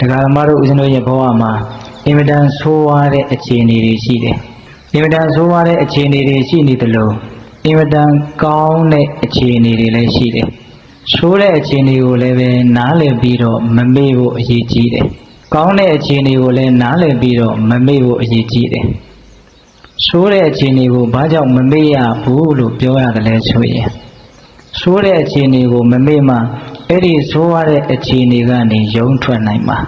Daga Maru Uzino Yaboama, Imidan Suare a Chini Shide. Imidan Suare a Chini Shini the low. Imidan Kaune a Chini Shide. Sure a Chini Uleve Nale Biro, Mameo Yijide. Kaune a Chini Ule Nale Biro, Mameo Yijide. Sure a Chini will Baja Mamea Bulu Pioa the Lesuya. Sure a Chini will Mamema. Eri Suare a Chini Gani, Young Twanaima.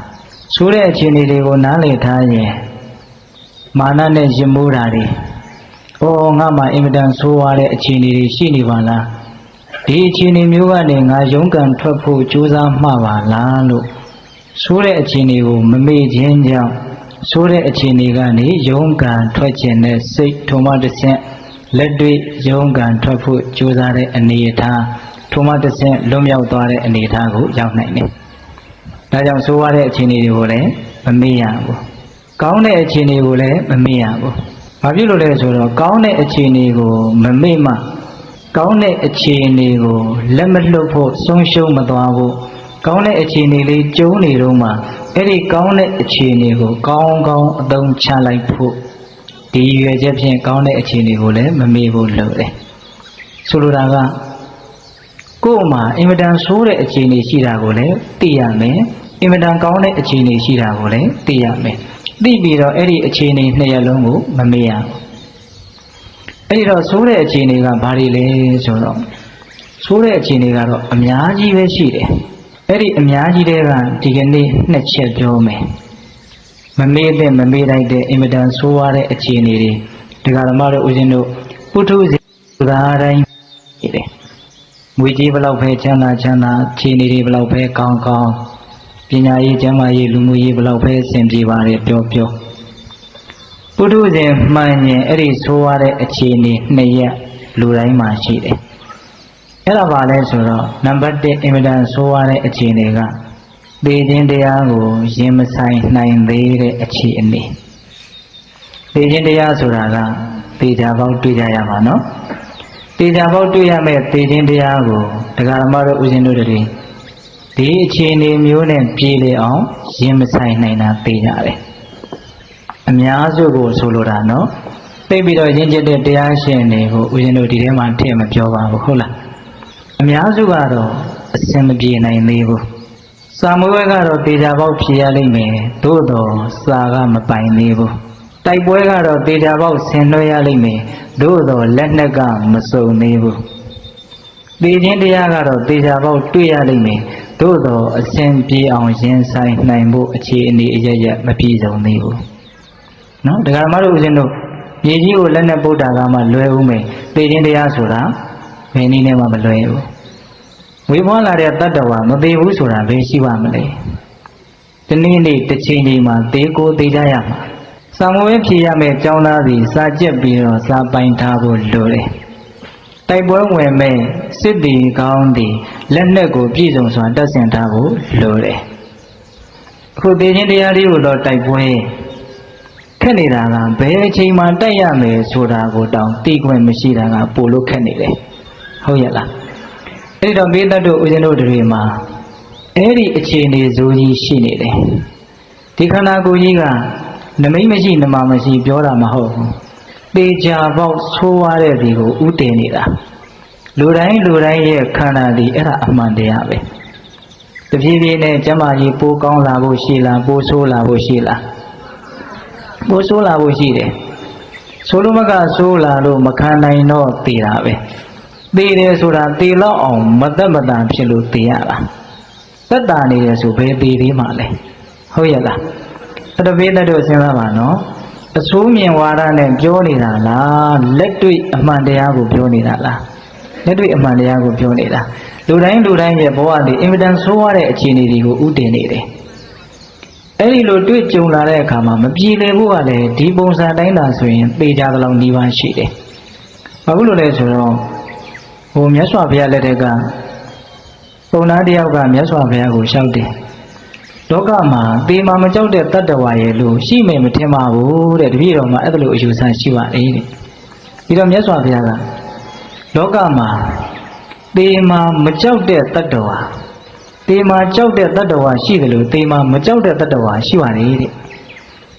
Sure a Chini will Nale Taye. Manane Jimurari. Oh, Nama Imidan Suare a Chini, Shinivala. Di Chini Muganing, a Yungan Trapu, Juza Mava, Lalu. Sure a Chini will Mame Jinja. Sure a Chini Gani, Yungan, Twachene, Sik, Tomato Saint, Ledwi, Yungan Trapu, Juzare, and Nieta. Tomato Saint Lumia Dore and Itago, young name. Tajam Suare Chini Vole, Mamiago. Kaune a Chini Vole, Mamiago. Pabulole Suro, Kaune a Chini go, Mamima. Kaune a Chini go, Lemon Lopo, Sonsho Madago. Kaune a Chini, Joni Roma. Eri Kaune a Chini go, Gong, Don't Chalai Po. The Egyptian Kaune a Chini Vole, Mamigo Lode. Sururaga. Goma, Imidan Sure a Chini Shiragole, Tiame, Imidan Kaune a Chini Shiragole, Tiame. Dibiro Eri a Chini Nealongo, Mamea. Eri Sure a Chini Barile Soro. Sure a Chini Garo, Amiaji Veshire. Eri Amiaji Deva, Tigani, Netche Jome. Mamede, Mameda de Imidan Suare a Chini, the Garamara Uzino, Putu Zara. Wiji Belope Chana Chana, Chini Belope Kong Kong, Pina Jama Lumui Belope, Semjivari Pio. Pudu de Mane, Eri Suare a Chini, Neya, Luraima Chide. Elavale Sura, number de Imidan Suare a Chiniga. Beijing de Ago, Jimasai 9 Vere a Chini. Beijing de Azuraga, Pija about Pijayamano. Teja about to Yame, Tejin Diago, the Garamara Uzinuri. The Chini Mune Pile on, Jimasai Nina Pijare. Amiazo go Solorano. Baby the Ginger de Diashene, who Uzinudi and Tim Jova Hula. Amiazo Garo, a Semabina in Levo. Samuegaro Teja about Pialime, Dodo, Saga Mapai Nevo. Taibuegaro Teja about Senoyalime. Dodo Lenaga Maso Nevo. The Indiagaro, Deja about 2 Yalime, Dodo, a Sempi on Jensai, Naimbo, a chi in the Eja, Mapizo Nevo. No, the Gamaru Zeno, Yeji Lena Buddha Gama Lueume, the Indiasura, many name of Lueu. We want a Tatawa, no they Usura, Vesivamale. The Nini, the Chinima, they go Dejayama. Samuel Piame Jona the Sajab Biro Sabain Tabo Lure. Taibo Weme, Sydney County, Lenego Pizons on Dozen Tabo Lure. Who did in the Ariulo Taiboe? Canada, Bechima Diame, Soda go down, Tigwen Machida, Polo Canada. Hoyala. It don't be that do Uzenodrima. Eri Chini Zuni Shinide. Tikanago Yiga. The main machine, the Mamashi Biora Maho. Beja about Suare Digo, Utenida. Lurai, Kana, the Era Amandeave. The Vivine, Jamaji, Pokon Labo Shila, Bosola Boshila. Bosola Boshide. Solomaga Sola, Makana, no Tirave. Bede Sura, Tila on Madame Chilu Tiara. That Dani is obey the Male. Hoyala. The Veda does no? A swimming water and Pionida, let to it a Mandiago Pionida. Let to it a Mandiago Pionida. Ludain, Boa, the evidence so are a Chini Udenide. Any load to it, Junare Kama, Pile Buale, Dibos and Dina swing, Beja along Divan Shide. Pabulo Lesoro, whom Yaswa Pia Letega, Bonadia Yaswa Pia shouted. Dogama, the Mamma Jode Tatawaye, she may Matema wood at Viroma, other issues and she was 80. Vidam Yaswa Piala. Dogama, the Mamma Jode Tatawa. တေမာကြောက်တဲ့တတ္တဝါရှိတယ်လို့တေမာမကြောက်တဲ့တတ္တဝါရှိပါလေတဲ့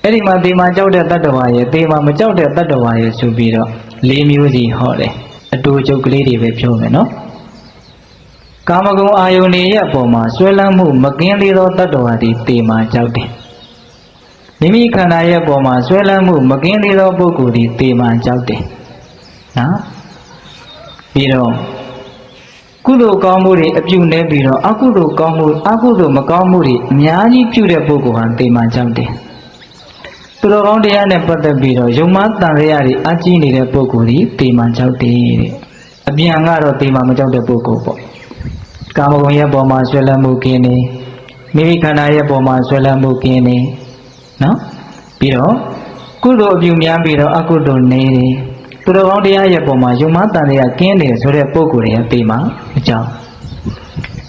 အဲ့ဒီမှာတေမာကြောက်တဲ့တတ္တဝါရဲ့တေမာမကြောက်တဲ့တတ္တဝါရဲ့ဆိုပြီးတော့၄မျိုးစီဟောတယ်အတူချုပ်ကလေးတွေပဲပြောမယ်နော်ကာမဂုဏ်အာယုန်ရဲ့အပေါ်မှာဆွဲလန်းမှုမကင်းသေးသောတတ္တဝါတွေတေမာကြောက်တယ်မိမိခန္ဓာရဲ့အပေါ်မှာဆွဲလန်းမှုမကင်းသေးသောပုဂ္ဂိုလ်တွေတေမာကြောက်တယ်နော်ပြီးတော့ကုသိုလ်ကောင်းမှုတွေအပြုနေပြီးတော့အကုသိုလ်ကောင်းမှုအကုသိုလ်မကောင်းမှုတွေအများကြီးပြုတဲ့ပုဂ္ဂိုလ်ဟာတေမာကြောက်တယ်သူတော်ကောင်းတရားနဲ့ပတ်သက်ပြီးတော့ယုံမှန်တန်ရရည်အကြီးနေတဲ့ပုဂ္ဂိုလ်ဒီတေမာကြောက်တယ်တဲ့အပြန်ကတော့တေမာမကြောက်တဲ့ပုဂ္ဂိုလ်ပေါ့ကာမဂုဏ်ရဲ့ပေါ်မှာဆွဲလန်းမှုကင်းနေမိမိခန္ဓာရဲ့ပေါ်မှာဆွဲလန်းမှုကင်းနေနော်ပြီးတော့ကုသိုလ်အပြုများပြီးတော့အကုသိုလ်နေတယ်သူတော်ကောင်းတရားရဲ့ပေါ်မှာယုံမှန်တန်ရကင်းတယ်ဆိုတဲ့ပုဂ္ဂိုလ်တွေကတေမာမကြောက်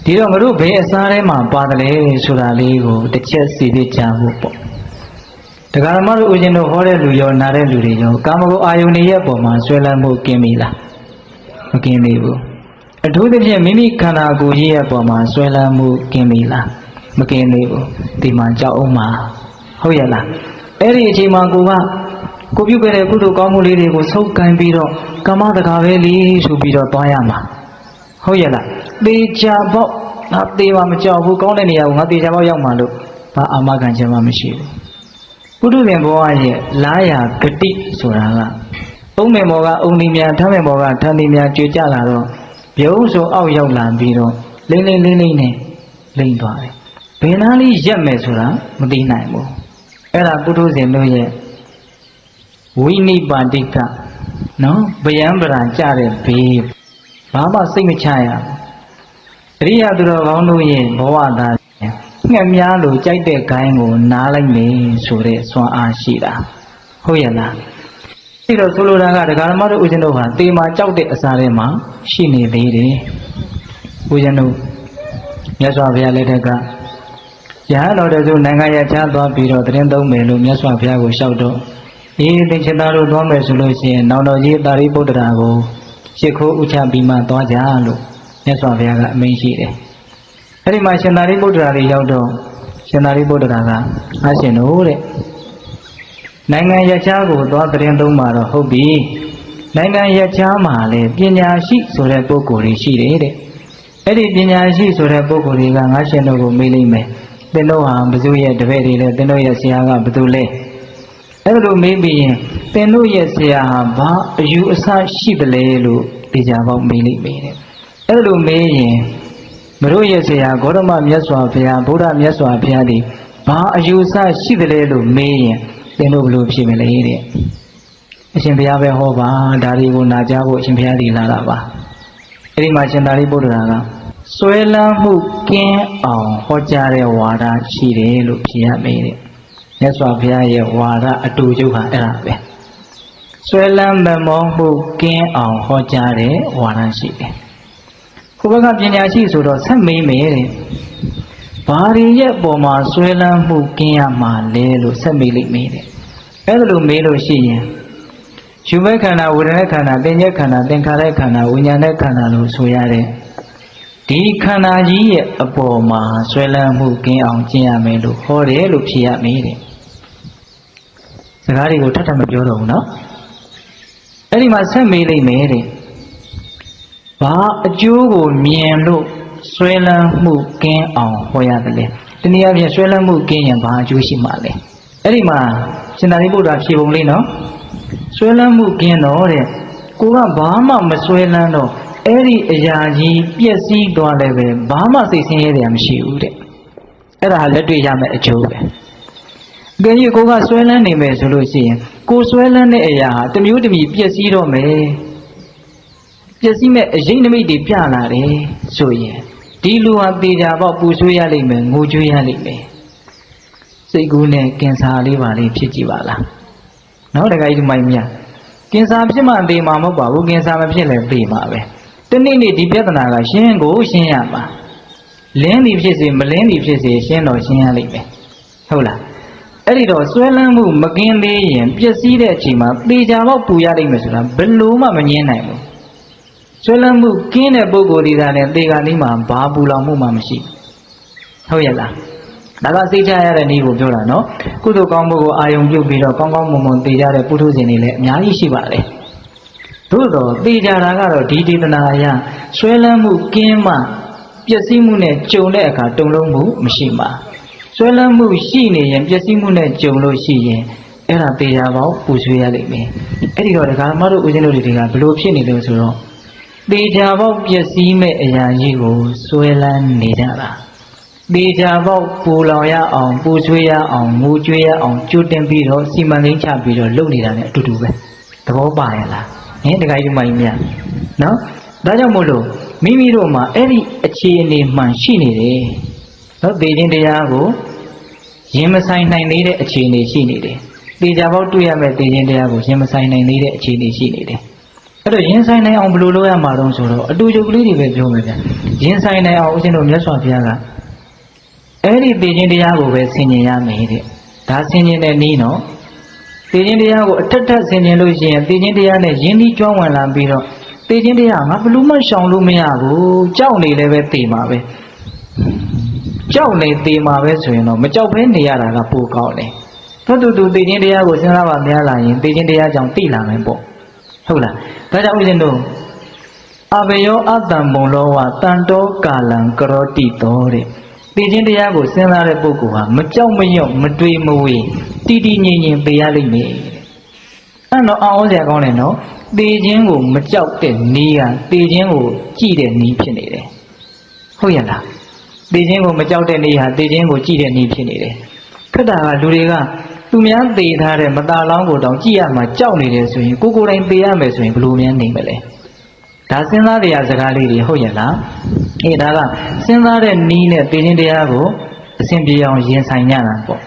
ဒီတော့ငါတို့ဘယ်အစားထဲမှာပါတယ်လဲဆိုတာလေးကိုတစ်ချက်စီပြီးကြားဖို့ပေါ့တရားဓမ္မတို့ဦးဇင်းတို့ဟောတဲ့လူရောနားတဲ့လူတွေရောကာမဂုဏ်အာယုန်တွေရဲ့ပုံမှာဆွဲလန်းမှုကင်းပြီလားမကင်းသေးဘူးအထူးသဖြင့်မိမိခန္ဓာကိုယ်ရဲ့ပုံမှာဆွဲလန်းမှုကင်းပြီလားမကင်းသေးဘူးဒီမှာကြောက်အောင်မှာဟုတ်ရဲ့လားအဲ့ဒီအချိန်မှာကိုပြုခဲ့တဲ့ကုသိုလ်ကောင်းမှုလေးတွေကိုဆုပ်ကိုင်ပြီးတော့ကာမတကာပဲလေဆိုပြီးတော့သွားရမှာဟုတ်ရဲ့လားသေချာပေါ့ငါသေမှာမကြောက်ဘူးကောင်းတဲ့နေရာကိုငါသေချာပေါ့ရောက်မှာလို့ဘာအာမခံချက်မှမရှိဘူးပုထုဇဉ်ဘဝရဲ့လာယာဂတိဆိုတာကအုံးမေမောကအုံဒီများထမ်းမေမောကထမ်းဒီများကြွကြလာတော့ပြုံးဆိုအောက်ရောက်လာပြီးတော့လိမ့်နဲ့လိမ့်သွားတယ်ဘယ်နာလေးရက်မယ်ဆိုတာမသိနိုင်ဘူးအဲ့ဒါပုထုဇဉ်တို့ရဲ့ဝိနိပါတိကနော်ဗျံပရာကြတဲ့ဘေးဘာမှစိတ်မချရအရိယသူတော်ကောင်းတို့ရဲ့ဘဝသားငှက်များလို့ကြိုက်တဲ့ဂိုင်းကိုနားလိုက်မယ်ဆိုတဲ့စွမ်းအားရှိတာဟုတ်ရဲ့လားဒီတော့ဆိုလိုတာကဒကာဓမ္မတို့ဦးဇင်းတို့ဟာတေမာကြောက်တဲ့အစားထဲမှာရှိနေသေးတယ်ဦးဇင်းတို့မြတ်စွာဘုရားလက်ထက်ကရဟန်းတော်တို့ဆိုနိုင်ငံရခြားသွားပြီးတော့တရင်သုံးမယ်လို့မြတ်စွာဘုရားကိုလျှောက်တော့ဒီသင်္ချင်သားတို့သွားမယ်ဆိုလို့ရှိရင်နောင်တော်ကြီးသာရိပုတ္တရာကိုရှ िख ိုးဥချပြီးမှသွားကြလို့မြတ်စွာဘုရားကအမိန့်ရှိတယ်အဲ့ဒီမှာရှင်သာရိပုတ္တရာတွေရောက်တော့ရှင်သာရိပုတ္တရာကအားရှင်တို့တဲ့နိုင်ငံရခြားကိုသွားတရင်သုံးမှာတော့ဟုတ်ပြီနိုင်ငံရခြားမှာလေပညာရှိဆိုတဲ့ပုဂ္ဂိုလ်တွေရှိတယ်တဲ့အဲ့ဒီပညာရှိဆိုတဲ့ပုဂ္ဂိုလ်တွေကငါရှင်တို့ကိုမေးလိမ့်မယ်သင်တို့ဟာဘယ်သူရဲ့တပည့်တွေလဲသင်တို့ရဲ့ဆရာကဘယ်သူလဲအဲ့လိုမေးပြီးရင်သင်တို့ရဲ့ဆရာဟာဘာအယူအဆရှိသလဲလို့ဒီကြပေါက်မေးလိမ့်မယ်တဲ့အဲ့လိုမေးရင်မတို့ရဲ့ဆရာဂေါတမမြတ်စွာဘုရားဗုဒ္ဓမြတ်စွာဘုရားဒီဘာအယူအဆရှိသလဲလို့မေးရင်သင်တို့ဘယ်လိုဖြေမလဲတဲ့အရှင်ဘုရားပဲဟောပါဒါတွေကိုနာကြားဖို့အရှင်ဘုရားဒီလာတာပါအဲ့ဒီမှာရှင်သာရိပုတ္တရာကဆွဲလန်းမှုကင်းအောင်ဟောကြားတဲ့ဝါဒရှိတယ်လို့ဖြေရမယ်တဲ့မြတ်စွာဘုရားရဲ့ဝါဒအတူတူဟာအဲ့ဒါပဲဆွဲလန်းမမောမှုကင်းအောင်ဟောကြားတဲ့ဝါဒရှိတယ်ခုဘက်ကပညာရှိဆိုတော့ဆက်မေးမယ်တဲ့ဘာတွေရဲ့ပုံမှာဆွဲလန်းမှုကင်းရမှာလဲလို့ဆက်မေးလိုက်မယ်တဲ့အဲ့ဒါလိုမေးလို့ရှိရင်ယူမဲ့ခန္ဓာဝေဒနာခန္ဓာသင်္ညက်ခန္ဓာသင်္ခါရခန္ဓာဝိညာဉ်နဲ့ခန္ဓာလို့ဆိုရတဲ့ဒီခန္ဓာကြီးရဲ့အပေါ်မှာဆွဲလန်းမှုကင်းအောင်ကျင့်ရမယ်လို့ဟောတယ်လို့ဖြေရမယ်တဲ့စကားတွေကိုထပ်ထပ်မပြောတော့ဘူးနော်အဲ့ဒီမှာဆက်မေးလိုက်မယ်တဲ့ဘာအကျိုးကိုမြင်လို့ဆွဲလန်းမှုကင်းအောင်ဟောရတယ်လဲတနည်းအားဖြင့်ဆွဲလန်းမှုကင်းရင်ဘာအကျိုးရှိမှာလဲအဲ့ဒီမှာရှင်သာရိပုတ္တရာဖြေပုံလေးနော်ဆွဲလန်းမှုကင်းတော့တဲ့ကိုကဘာမှမဆွဲလန်းတော့အဲ့ဒီအရာကြီးပျက်စီးသွားလည်းပဲဘာမှစိတ်ဆင်းရဲတယ်မရှိဘူးတဲ့အဲ့ဒါလက်တွေ့ရမယ့်အကျိုးပဲအကယ်၍ကိုကဆွဲလန်းနေမယ်ဆိုလို့ရှိရင်ကိုဆွဲလန်းတဲ့အရာဟာတစ်မျိုးတစ်မျိုးပျက်စီးတော့မယ်ပျက်စီးမဲ့အရေးနိမိတ်တွေပြလာတယ်ဆိုရင်ဒီလူဟာတေချာပေါက်ပူဆွေးရလိမ့်မယ်ငိုကြွေးရလိမ့်မယ်စိတ်ကူးနဲ့ကင်ဆာလေးပါလေးဖြစ်ကြည့်ပါလားနော်တခါကြီးဒီမိုင်းမြကင်ဆာဖြစ်မှသေမှာမဟုတ်ပါဘူးကင်ဆာမဖြစ်လည်းသေမှာပဲတနေ့နေ့ဒီပြဿနာကရှင်းကိုရှင်းရမှာလင်းသည်ဖြစ်စေမလင်းသည်ဖြစ်စေရှင်းတော့ရှင်းရလိမ့်မယ်ဟုတ်လားအဲ့ဒီတော့ဆွဲလန်းမှုမကင်းသေးရင်ပျက်စီးတဲ့အချိန်မှာသေချာပေါက်ပူရလိမ့်မယ်ဆိုတာဘယ်လို့မှမငြင်းနိုင်ဘူးဆွဲလန်းမှုကင်းတဲ့ပုဂ္ဂိုလ်ဒီသားနဲ့သေခါနီးမှာဘာပူလောင်မှုမှမရှိ ဟုတ်ရဲ့လားဒါကစိတ်ချရတဲ့နည်းကိုပြောတာနော်ကုသိုလ်ကောင်းမှုကိုအာယုံပြုပြီးတော့ကောင်းကောင်းမွန်မွန်သိကြတဲ့ပုထုဇဉ်တွေလည်းအများကြီးရှိပါတယ်သို့တော့သိကြတာကတော့ဒီဒေသနာအရဆွဲလန်းမှုကင်းမှပျက်စီးမှုနဲ့ကြုံတဲ့အခါတုံလုံးမှုမရှိမှာဆွဲလန်းမှုရှိနေရင်ပျက်စီးမှုနဲ့ကြုံလို့ရှိရင်အဲ့ဒါသေချာပေါက်ပူဆွေးရလိမ့်မယ်အဲ့ဒီတော့ဒကာမတို့ဦးဇင်းတို့တွေကဘလို့ဖြစ်နေလို့ဆိုတော့သေချာပေါက်ပျက်စီးမဲ့အရာကြီးကိုဆွဲလန်းနေကြတာသေချာပေါက်ပူလောင်ရအောင်ပူဆွေးရအောင်ငိုကြွေးရအောင်ကြိုတင်ပြီးတော့စီမံကိန်းချပြီးတော့လုပ်နေတာ ਨੇ အတူတူပဲသဘောပါရလားဟင်ဒကာကြီးမကြီးများနော်ဒါကြောင့်မို့လို့မိမိတို့မှာအဲ့ဒီအခြေအနေမှန်ရှိနေတယ်နော်သေခြင်းတရားကိုရင်မဆိုင်နိုင်သေးတဲ့အခြေအနေရှိနေတယ်သေချာပေါက်တွေ့ရမဲ့သေခြင်းတရားကိုရင်မဆိုင်နိုင်သေးတဲ့အခြေအနေရှိနေတယ်အဲ့တော့ရင်ဆိုင်နိုင်အောင်ဘယ်လိုလုပ်ရမှာတုံးဆိုတော့အတူတူကလေးတွေပဲပြောမယ်ဗျရင်ဆိုင်နိုင်အောင်ဦးဇင်းတို့မြတ်စွာဘုရားကအဲ့ဒီသေခြင်းတရားကိုပဲဆင်ញင်ရမယ်တဲ့ဒါဆင်ញင်တဲ့နည်းနော်သေခြင်းတရားကိုအထက်ထက်ဆင်ញင်လို့ရှိရင်သေခြင်းတရားနဲ့ယဉ်ပြီးကျွမ်းဝင်လာပြီးတော့သေခြင်းတရားငါဘယ်လိုမှရှောင်လို့မရဘူးကြောက်နေလည်းပဲသေမှာပဲကြောက်နေသေမှာပဲဆိုရင်တော့မကြောက်ဘဲနေရတာကပိုကောင်းတယ်သို့တူသေခြင်းတရားကိုစဉ်းစားပါများလာရင်သေခြင်းတရားကြောင့်သိလာမယ်ပေါ့ဟုတ်လားဒါကြောင့်ဦးဇင်းတို့အဘယောအတံဘုံလောဝတန်တောကာလံကရောတိတောတဲ့သေခြင်းတရားကိုစဉ်းစားတဲ့ပုဂ္ဂိုလ်ဟာမကြောက်မရွံ့မတွေးမဝေတည်တည်ငြိမ်ငြိမ်သေရလိမ့်မယ်အဲ့တော့အောင်းစရာကောင်းတယ်နော်သေခြင်းကိုမကြောက်တဲ့နည်းကသေခြင်းကိုကြည့်တဲ့နည်းဖြစ်နေတယ်ဟုတ်ရလားသေခြင်းကိုမကြောက်တဲ့နည်းဟာသေခြင်းကိုကြည့်တဲ့နည်းဖြစ်နေတယ်ခက်တာကလူတွေကသူများသေထားတဲ့မตาလောင်းကိုတောင်ကြည့်ရမှာကြောက်နေတယ်ဆိုရင်ကိုယ်တိုင်သေရမယ်ဆိုရင်ဘယ်လိုများနေမလဲဒါစဉ်းစားတရားစကားလေးတွေဟုတ်ရဲ့လားအေးဒါကစဉ်းစားတဲ့နည်းနဲ့သေခြင်းတရားကိုအစဉ်ပြေအောင်ရင်ဆိုင်ကြတာပေါ့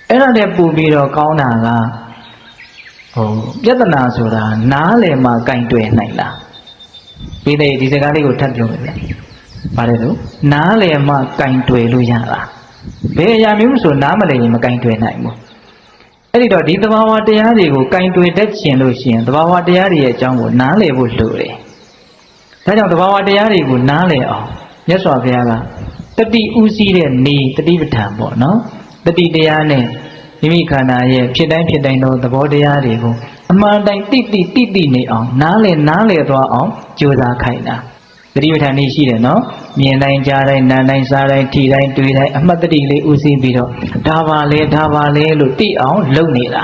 အဲ့ဒါနဲ့ပို့ပြီးတော့ကောင်းတာကပြဿနာဆိုတာနားလည်မှကင်တွယ်နိုင်လားပြီးတဲ့ဒီစကားလေးကိုထပ်ပြောမယ်ဗျ။ပါတယ်လို့နားလည်မှကင်တွယ်လို့ရတာဘယ်အရာမျိုးဆိုနားမလည်ရင်မကင်တွယ်နိုင်ဘူးအဲ့ဒီတော့ဒီသဘာဝတရားတွေကိုကင်တွယ်တတ်ခြင်းလို့ရှိရင်သဘာဝတရားတွေရဲ့အကြောင်းကိုနားလည်ဖို့လိုတယ်ဒါကြောင့်သဘာဝတရားတွေကိုနားလည်အောင်မြတ်စွာဘုရားကတတိဥစည်းတဲ့နေတတိပဋ္ဌာန်ပေါ့နော်တတိတရားနဲ့မိမိခန္ဓာရဲ့ဖြစ်တိုင်းဖြစ်တိုင်းသောသဘောတရားတွေကိုအမှန်တိုင်းတိနေအောင်နားလည်သွားအောင်ကြိုးစားခိုင်းတာတတိပဋ္ဌာန်នេះရှိတယ်နော်မြင်တိုင်းကြားတိုင်းနားတိုင်းစားတိုင်းထိတိုင်းတွေ့တိုင်းအမှတ်တတိလေးဥစည်းပြီးတော့ဒါပါလေလို့သိအောင်လုပ်နေတာ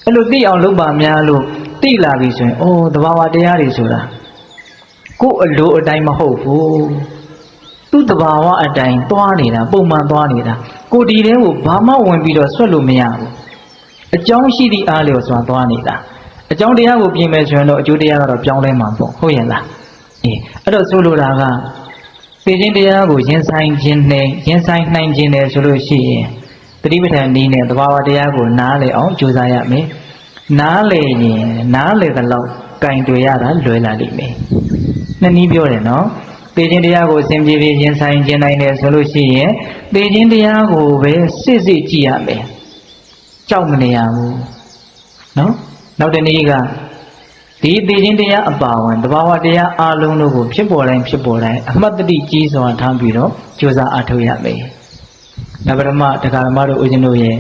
အဲ့လိုသိအောင်လုပ်ပါများလို့သိလာပြီဆိုရင်သဘာဝတရားတွေဆိုတာကိုယ်အလိုအတိုင်းမဟုတ်ဘူးသူ့သဘာဝအတိုင်းသွားနေတာပုံမှန်သွားနေတာကိုဒီတဲကိုဘာမှဝင်ပြီးတော့ဆွတ်လို့မရဘူးအကြောင်းရှိသည့်အားလျော်စွာသွားနေတာအကြောင်းတရားကိုပြင်မယ်ဆိုရင်တော့အကျိုးတရားကတော့ပြောင်းလဲမှာပေါ့ဟုတ်ရဲ့လားအဲ့တော့ဆိုလိုတာကသိခြင်းတရားကိုရင်ဆိုင်နိုင်ခြင်းနဲ့ဆိုလို့ရှိရင်တတိပဋ္ဌာန်နည်းနဲ့သဘာဝတရားကိုနားလည်အောင်ကြိုးစားရမယ်နားလည်ရင်နားလည်သလောက်ကင်တွေ့ရတာလွယ်လာလိမ့်မယ်နှစ်နည်းပြောတယ်နော်သိခြင်းတရားကိုအစဉ်ပြေပြေရင်ဆိုင်ခြင်းနိုင်တယ်ဆိုလို့ရှိရင်သိခြင်းတရားကိုပဲစစ်ကြည့်ရမယ်ကြောက်မနေရဘူးနော်နောက်တနည်းကဒီသိခြင်းတရားအပါဝင်သဘာဝတရားအလုံးတို့ကိုဖြစ်ပေါ်တိုင်းအမှတ်တတိကြီးစွာထားပြီးတော့ကြိုးစားအားထုတ်ရမယ်။ဒါပရမတရားဓမ္မတို့ဦးဇင်းတို့ရဲ့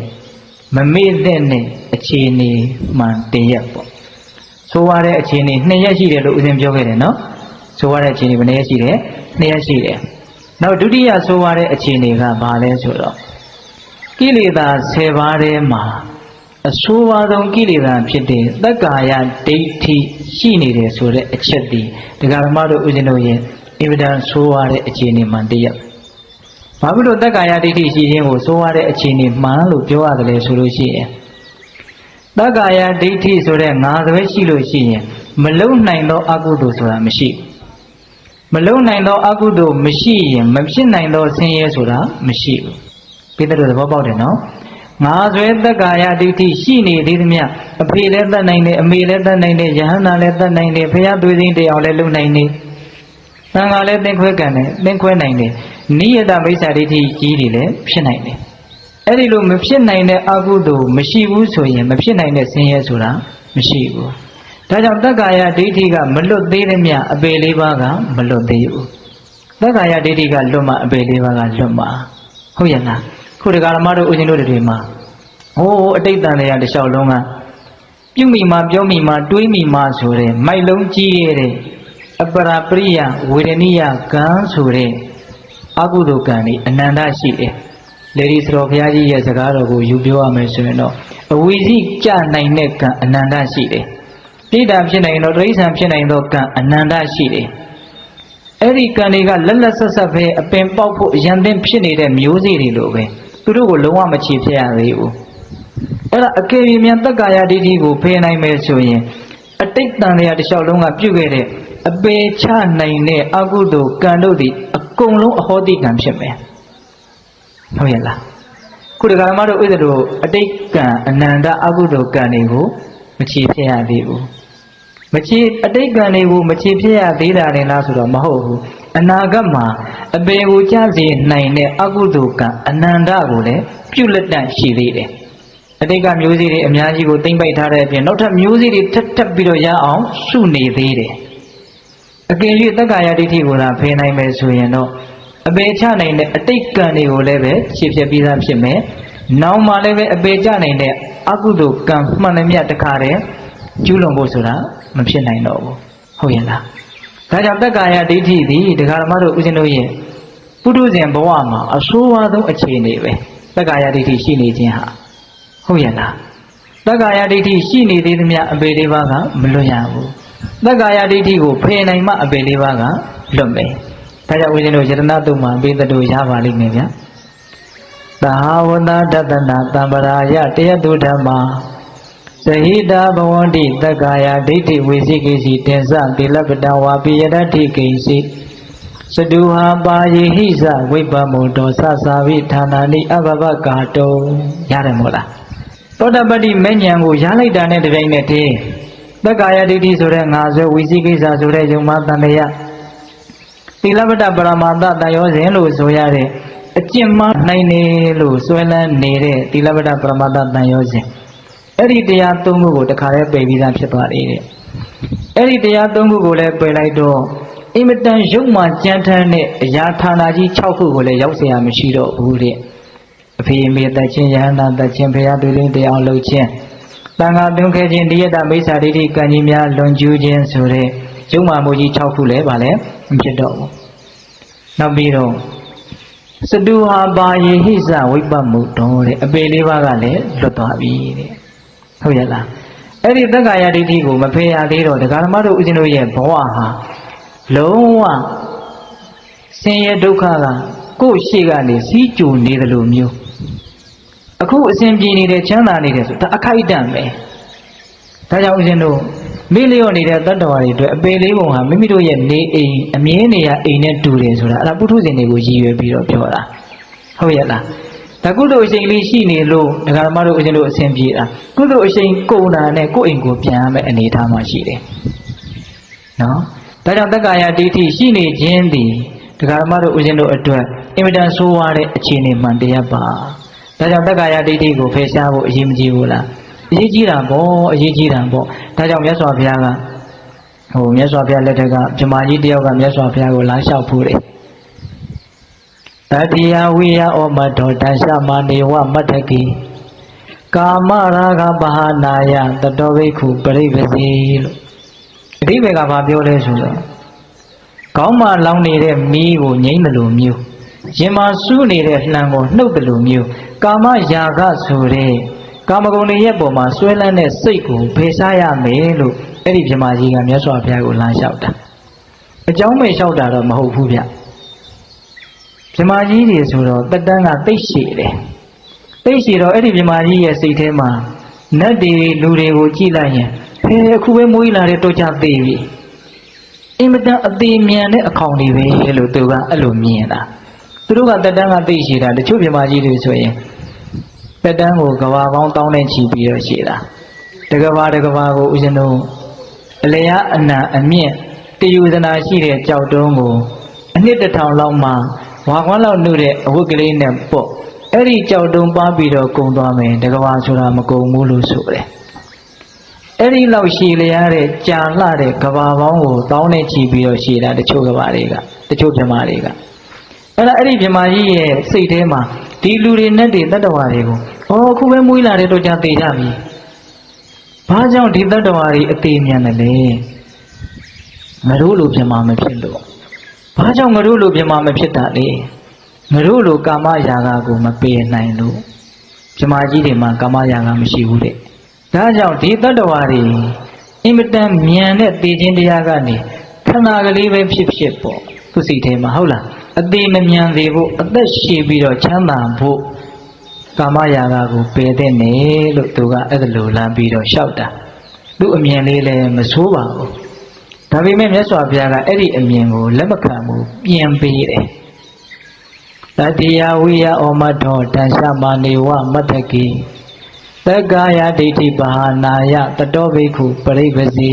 မမေ့တဲ့နဲ့အခြေအနေမှန်တရက်ပေါ့။ဆိုရတဲ့အခြေအနေ2ရက်ရှိတယ်လို့ဦးဇင်းပြောခဲ့တယ်နော်။ဆိုရတဲ့အခြေအနေဘယ်နှရက်ရှိတယ်။2ရက်ရှိတယ်။နောက်ဒုတိယဆိုရတဲ့အခြေအနေကဘာလဲဆိုတော့ကိလေသာ10ပါးထဲမှာအဆိုးပါဆုံးကိလေသာဖြစ်တဲ့သက္ကာယဒိဋ္ဌိရှိနေတယ်ဆိုတဲ့အချက်ဒီတရားဓမ္မတို့ဦးဇင်းတို့ရဲ့အင်မတန်ဆိုးရတဲ့အခြေအနေမှန်တရက်ဘာဖြစ်လို့သက္ကာယဒိဋ္ဌိရှိခြင်းကိုဆိုးရတဲ့အခြေအနေမှန်လို့ပြောရတယ်လဲဆိုလို့ရှိရင်သက္ကာယဒိဋ္ဌိဆိုတဲ့ငါသွဲရှိလို့ရှိရင်မလုံနိုင်သောအကုသိုလ်ဆိုတာမရှိမလုံနိုင်သောအကုသိုလ်မရှိရင်မဖြစ်နိုင်သောဆင်းရဲဆိုတာမရှိဘူးပြီးတဲ့သဘောပေါက်တယ်နော်ငါဆွဲသက္ကာယဒိဋ္ဌိရှိနေသေးသမျှအဖေလည်းတတ်နိုင်တယ်အမေလည်းတတ်နိုင်တယ်ယဟန္တာလည်းတတ်နိုင်တယ်ဘုရားသွေးသိန်းတရားလည်းလုံနိုင်တယ်သံဃာလည်းသင်ခွဲကန်တယ်သင်ခွဲနိုင်တယ်နိယတမိစ္ဆာဒိဋ္ဌိကြီးတွေလည်းဖြစ်နိုင်တယ်အဲ့ဒီလိုမဖြစ်နိုင်တဲ့အကုသိုလ်မရှိဘူးဆိုရင်မဖြစ်နိုင်တဲ့ဆင်းရဲဆိုတာမရှိဘူးဒါကြောင့်သက္ကာယဒိဋ္ဌိကမလွတ်သေးသမျှအပေလေးပါးကမလွတ်သေးဘူးသ သက္ကာယဒိဋ္ဌိကလွတ်မှအပေလေးပါးကလွတ်မှာဟုတ်ရဲ့လားခုဒကာဓမ္မတို့ဦးဇင်းတို့တွေမှာဟိုးအတိတ်တန်တရားတစ်လျှောက်လုံးကပြုမိမှာပြောမိမှာတွေးမိမှာဆိုတဲ့မိုက်လုံးကြီးရဲ့အပရာပရိယဝေဒနိယကံဆိုတဲ့အကုသိုလ်ကံนี่အနန္တရှိတယ်လေဒီစတော်ဘုရားကြီးရဲ့စကားတော်ကိုယူပြောရမယ်ဆိုရင်တော့အဝိဇိကြနိုင်တဲ့ကံအနန္တရှိတယ်ပြိတ္တာဖြစ်နိုင်တော့တိရစ္ဆာန်ဖြစ်နိုင်သောကံအနန္တရှိတယ်အဲ့ဒီကံတွေကလက်လက်ဆက်ဆက်ပဲအပင်ပေါက်ဖို့အရန်သင်းဖြစ်နေတဲ့မျိုးစေ့တွေလိုပဲသူတို့ကိုလုံးဝမချေဖြစ်ရသေးဘူးအဲ့ဒါအကယ်၍မြန်တက္ကာယဒိဋ္ဌိကိုဖယ်နိုင်မယ်ဆိုရင်အတိတ်တန်တရားတစ်လျှောက်လုံးကပြုခဲ့တဲ့အပေချနိုင်တဲ့အကုသိုလ်ကံတို့သည်အကုန်လုံးအဟောတိကံဖြစ်မယ်ဟုတ်ရဲ့လားခုဒီကရမတို့ဥစ္စတို့အတိတ်ကံအနန္တအကုသိုလ်ကံတွေကိုမချေဖြစ်ရသေးဘူးမချေအတိတ်ကံတွေကိုမချေဖြစ်ရသေးတာလည်းလားဆိုတော့မဟုတ်ဘူးအနာဂတ်မှာအပေကိုကြစေနိုင်တဲ့အကုသိုလ်ကံအနန္တကိုလည်းပြုလက်တန့်ရှိသေးတယ်အတိတ်ကမျိုးစေ့တွေအများကြီးကိုသိမ့်ပိုက်ထားတဲ့အပြင်နောက်ထပ်မျိုးစေ့တွေထပ်ပြီးတော့ရအောင်စုနေသေးတယ်အကယ်၍တက္ကာယဒိဋ္ဌိကိုသာဖယ်နိုင်မယ်ဆိုရင်တော့အပေချနိုင်တဲ့အတိတ်ကံတွေကိုလည်းပဲခြေဖြတ်ပြီးသားဖြစ်မယ်။နောက်မှလည်းပဲအပေချနိုင်တဲ့အကုသိုလ်ကံမှန်သမျှတခါတည်းကျူးလွန်ဖို့ဆိုတာမဖြစ်နိုင်တော့ဘူး။ဟုတ်ရဲ့လား။ဒါကြောင့်တက္ကာယဒိဋ္ဌိသည်ဒကာဓမ္မတို့ဦးဇင်းတို့ရဲ့ပုထုဇဉ်ဘဝမှာအဆိုးဝါးဆုံးအခြေအနေပဲ။တက္ကာယဒိဋ္ဌိရှိနေခြင်းဟာဟုတ်ရဲ့လား။တက္ကာယဒိဋ္ဌိရှိနေသေးသမျှအပေလေးပါးကမလွတ်ရဘူး။တက္ကာယဒိဋ္ဌိကိုဖယ်နိုင်မှအပေလေးပါးကလွတ်မယ်။ဒါကြောင့်ဦးဇင်းတို့ယတနာတုံမှာပိသတုရပါလိမ့်မယ်ဗျာသာဝတတတနာတံပရာယတယတုဓမ္မာသဟိတာဘဝန္တိတက္ကာယဒိဋ္ဌိဝေစီကိစီတင်္စတိလပတံဝါပိယတတိကိစီစတုဟာပါယေဟိစဝိပ္ပမုတောသသာဝိဌာနာနိအဘဘကာတုံရတယ်မို့လားသောတပတ္တိမဉ္ဇဉ်ကိုရလိုက်တာနဲ့တပြိုင်နက်တည်းတက္ကာယဒိဋ္ဌိဆိုတဲ့ငါဆွဲဝေစီကိစ္စဆိုတဲ့ယုံမတန်တရားသီလပတ္တပရမတ္တတန်ရောစဉ်လို့ဆိုရတဲ့အကျင့်မှနိုင်နေလို့ဆွဲလန်းနေတဲ့သီလပတ္တပရမတ္တတန်ရောစဉ်အဲ့ဒီတရားသုံးခုကိုတခါတည်းပယ်ပြီးသားဖြစ်သွားတယ်တဲ့အဲ့ဒီတရားသုံးခုကိုလည်းပယ်လိုက်တော့အင်မတန်ရုပ်မှကြမ်းတမ်းတဲ့အရာဌာနကြီး6ခုကိုလည်းရောက်เสียမရှိတော့ဘူးတဲ့အဖေမေတ္တချင်းယဟန္တာတချင်းဖရာတွေ့လင်းတရားလှုပ်ခြင်းတန်ခါတွင်ခဲ့ခြင်းဒီယတမိစ္ဆာဒိဋ္ဌိကံကြီးများလွန်ကျူးခြင်းဆိုတဲ့ရုပ်မှမှုကြီး6ခုလည်းဗာလဲမဖြစ်တော့ဘူးနောက်ပြီးတော့စတုဟာပါယေဟိစဝိပ္ပမုတောတဲ့အပေလေးပါးကလည်းလွတ်သွားပြီတဲ့ဟုတ်ရဲ့လားအဲ့ဒီတက္ကာယဒိဋ္ဌိကိုမဖယ်ရသေးတော့ဒကာဓမ္မတို့ဦးဇင်းတို့ရဲ့ဘဝဟာလုံးဝဆင်းရဲဒုက္ခကကိုယ့်ရှေ့ကနေစီးကြိုနေတယ်လို့မျိုးအခုအစဉ်ပြေနေတဲ့ချမ်းသာနေတယ်ဆိုဒါအခိုက်အတန့်ပဲဒါကြောင့်ဦးဇင်းတို့မိလျော့နေတဲ့တတ္တဝါတွေအတွက်အပေလေးပုံဟာမိမိတို့ရဲ့နေအိမ်အမြဲနေရအိမ်နဲ့တူတယ်ဆိုတာအဲ့ဒါပုထုဇဉ်တွေကိုရည်ရွယ်ပြီးတော့ပြောတာဟုတ်ရဲ့လားဒါကုသိုလ်အချိန်လေးရှိနေလို့ဒကာဓမ္မတို့ဦးဇင်းတို့အစဉ်ပြေတာကုသိုလ်အချိန်ကုန်တာနဲ့ကိုယ့်အိမ်ကိုပြန်ရမယ့်အနေအထားမှရှိတယ်နော်ဒါကြောင့်တက္ကာယဒိဋ္ဌိရှိနေခြင်းသည်ဒကာဓမ္မတို့ဦးဇင်းတို့အတွက်အင်မတန်ဆိုးဝါးတဲ့အခြေအနေမှန်တရားပါဒါကြောင့်တက္ကာယဒိဋ္ဌိကိုဖယ်ရှားဖို့အရေးမကြီးဘူးလားအရေးကြီးတာပေါ့အရေးကြီးတာပေါ့ဒါကြောင့်မြတ်စွာဘုရားကမြတ်စွာဘုရားလက်ထက်ကဗြဟ္မာကြီးတယောက်ကမြတ်စွာဘုရားကိုလာလျှောက်ဖူးတယ်တတိယဝိယဩမတောတန်ရှမနေဝမတ္ထကိကာမရာဂပဟာနာယတတောဘိက္ခုပရိပစီလို့အဓိပ္ပာယ်ကဘာပြောလဲဆိုတော့ကောင်းမှလောင်နေတဲ့မီးကိုငြိမ့်တယ်လို့မျိုးရင်မှာစူးနေတဲ့လှံကိုနှုတ်တယ်လို့မျိုးကာမရာဂဆိုတဲ့ကာမဂုဏ်တွေရဲ့ပုံမှာဆွဲလန်းတဲ့စိတ်ကိုဖယ်ရှားရမယ်လို့အဲ့ဒီဗြဟ္မာကြီးကမြတ်စွာဘုရားကိုလာလျှောက်တာအကြောင်းပဲလျှောက်တာတော့မဟုတ်ဘူးဗျဗြဟ္မာကြီးတွေဆိုတော့တက်တန်းကသိရှိတယ်သိရှိတော့အဲ့ဒီဗြဟ္မာကြီးရဲ့စိတ်ထဲမှာနတ်တွေလူတွေကိုကြည့်လိုက်ရင်ဖဲအခုပဲမွေးလာတဲ့တော့ကြသေးပြီအင်မတန်အသေးမြန်တဲ့အခေါင်တွေပဲလို့သူကအဲ့လိုမြင်တာသူတို့ကတက်တန်းကသိရှိတာတချို့ဗြဟ္မာကြီးတွေဆိုရင်တက်တန်းကိုကဘာပေါင်းတောင်းနဲ့ချီပြီးတော့ရှိတာတကဘာကိုဦးဇင်းတို့အလျာအနံအမြင့်တယူဇနာရှိတဲ့ကြောက်တုံးကိုအနှစ်1000လောက်မှဝါခွန်းလောက်နှုတ်တဲ့အဝတ်ကလေးနဲ့ပေါ့အဲ့ဒီကြောက်တုံးပါပြီးတော့ကုံသွားမယ်တကဘာဆိုတာမကုံဘူးလို့ဆိုတယ် အဲ့ဒီလောက်ရှည်လျားတဲ့ကြာလှတဲ့ကဘာပေါင်းကိုတောင်းနဲ့ချီပြီးတော့ရှည်တာတချို့ကဘာတွေကတချို့ပြမတွေကအဲ့ဒီပြမကြီးရဲ့စိတ်ထဲမှာဒီလူတွေနဲ့တတ္တဝါတွေကိုအခုပဲမွေးလာတဲ့တော့ကြာသေးကြပြီဘာကြောင့်ဒီတတ္တဝါတွေအသေးမြန်တယ်လဲငါတို့လိုပြမမဖြစ်လို့ဘာကြောင့်ငါတို့လိုပြမမဖြစ်တာလဲငါတို့လိုကာမရာဂကိုမပယ်နိုင်လို့ပြမကြီးတွေမှာကာမရာဂမရှိဘူးတဲ့ဒါကြောင့်ဒီတတ္တဝါတွေအင်မတန်မြန်တဲ့တည်ခြင်းတရားကနေခဏကလေးပဲဖြစ်ပေါ့သူစိတ်ထဲမှာဟုတ်လားအသေးမမြန်သေးဖို့အသက်ရှည်ပြီးတော့ချမ်းသာဖို့ကာမရာဂကိုပယ်တဲ့နေလို့သူကအဲ့ဒါလိုလမ်းပြီးတော့လျှောက်တာသူ့အမြင်လေးလည်းမဆိုးပါဘူးဒါပေမဲ့မြတ်စွာဘုရားကအဲ့ဒီအမြင်ကိုလက်မခံဘူးပြင်ပေးတယ်တတိယဝိယဩမထောတန်ရှမာနေဝမတ္ထကိသက္ကာယဒိဋ္ဌိပါဟနာယတတောဘိက္ခုပရိပစီ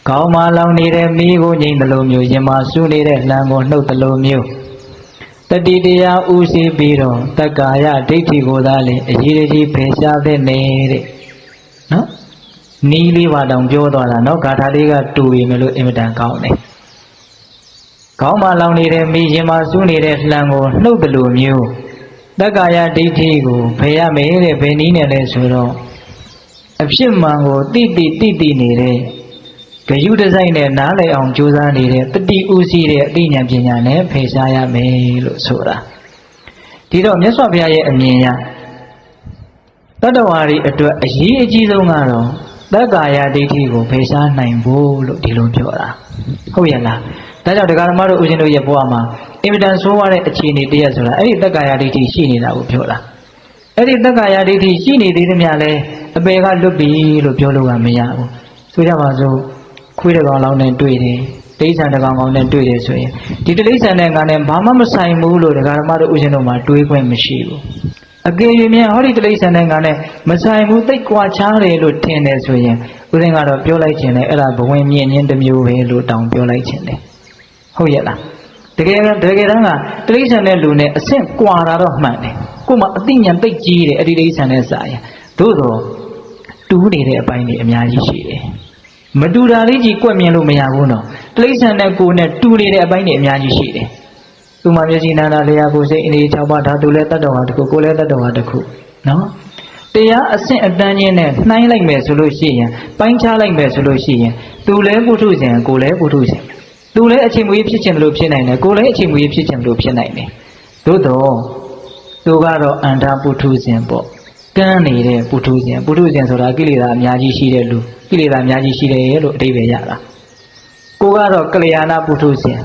ကောင်းမှလောင်နေတဲ့မိကိုငြိမ့်သလိုမျိုးရင်မဆူနေတဲ့လမ်းကိုနှုတ်သလိုမျိုးတတိတရားဥစီပြီးတော့သက္ကာယဒိဋ္ဌိကိုသာလေအရေးကြီးဖယ်ရှားတဲ့နေတဲ့နော်နီးလေးပါတောင်ပြောသွားတာနော်ဂါထာလေးကတူပြီမလို့အင်မတန်ကောင်းတယ်ကောင်းမှလောင်နေတဲ့မိရင်မဆူနေတဲ့လမ်းကိုနှုတ်သလိုမျိုးတက္ကာယဒိဋ္ဌိကိုဖယ်ရမယ်တဲ့ဘယ်နည်းနဲ့လဲဆိုတော့အဖြစ်မှန်ကိုတိနေတဲ့ဂယုတစိုက်နဲ့နားလည်အောင်ကြိုးစားနေတဲ့တတိဥစည်းတဲ့အသိဉာဏ်ပညာနဲ့ဖယ်ရှားရမယ်လို့ဆိုတာဒီတော့မြတ်စွာဘုရားရဲ့အမြင်အရတတ္တဝါတွေအတွက်အရေးအကြီးဆုံးကတော့တက္ကာယဒိဋ္ဌိကိုဖယ်ရှားနိုင်ဖို့လို့ဒီလိုပြောတာဟုတ်ရဲ့လားဒါကြောင့်တရားဓမ္မတို့ဦးဇင်းတို့ရဲ့ဘဝမှာအင်မတန်ဆိုးရတဲ့အခြေအနေတည်းဆိုတာအဲ့ဒီတက္ကာယဒိဋ္ဌိရှိနေတာကိုပြောတာအဲ့ဒီတက္ကာယဒိဋ္ဌိရှိနေသေးသမျှလဲအပေကလွတ်ပြီလို့ပြောလို့ကမရဘူးဆိုကြပါစို့ခွေးတစ်ကောင်လောက်နဲ့တွေ့တယ်တိဋ္ဌာန်တစ်ကောင်ကောင်နဲ့တွေ့တယ်ဆိုရင်ဒီတိဋ္ဌာန်နဲ့ငါနဲ့ဘာမှမဆိုင်ဘူးလို့တရားဓမ္မတို့ဦးဇင်းတို့မှာတွေးခွင့်မရှိဘူးအကယ်၍မြန်ဟောဒီတိဋ္ဌာန်နဲ့ငါနဲ့မဆိုင်ဘူးသိကွာခြားတယ်လို့ထင်တယ်ဆိုရင်ဦးဇင်းကတော့ပြောလိုက်ခြင်းနဲ့အဲ့ဒါဘဝင်မြင့်ခြင်းတစ်မျိုးပဲလို့တောင်းပြောလိုက်ခြင်းတယ်ဟုတ်ရဲ့လားတကယ်တမ်းကတိဋ္ဌာန်နဲ့လူနဲ့အဆင့်ကွာတာတော့မှန်တယ်ကို့မှာအသိဉာဏ်သိကြီးတယ်အဲ့ဒီတိဋ္ဌာန်နဲ့စာရင်သို့တော့တူးနေတဲ့အပိုင်းတွေအများကြီးရှိတယ်မတူတာလေးကြီးကွက်မြင်လို့မရဘူးနော်တိဋ္ဌာန်နဲ့ကိုယ်နဲ့တူနေတဲ့အပိုင်းတွေအများကြီးရှိတယ်သူမှမျက်စိနာနာလျာကိုယ်စိတ်အနေ6ပါးဓာတုလည်းတတ္တဝါတစ်ခုကိုယ်လည်းတတ္တဝါတစ်ခုနော်တရားအဆင့်အတန်းချင်းနဲ့နှိုင်းလိုက်မယ်ဆိုလို့ရှိရင်ပိုင်းခြားလိုက်မယ်ဆိုလို့ရှိရင်သူလည်းပုထုဇဉ်ကိုယ်လည်းပုထုဇဉ်သူလည်းအချိန်မွေးဖြစ်ခြင်းလို့ဖြစ်နိုင်တယ်ကိုယ်လည်းအချိန်မွေးဖြစ်ခြင်းလို့ဖြစ်နိုင်တယ်သို့တော့သူကတော့အန္တပုထုဇဉ်ပေါ့ကန်းနေတဲ့ပုထုဇဉ်ဆိုတာကိလေသာအများကြီးရှိတဲ့လူကိလေသာအများကြီးရှိတယ်လို့အဓိပ္ပာယ်ရတာကိုကတော့ကလျာဏပုထုဇဉ်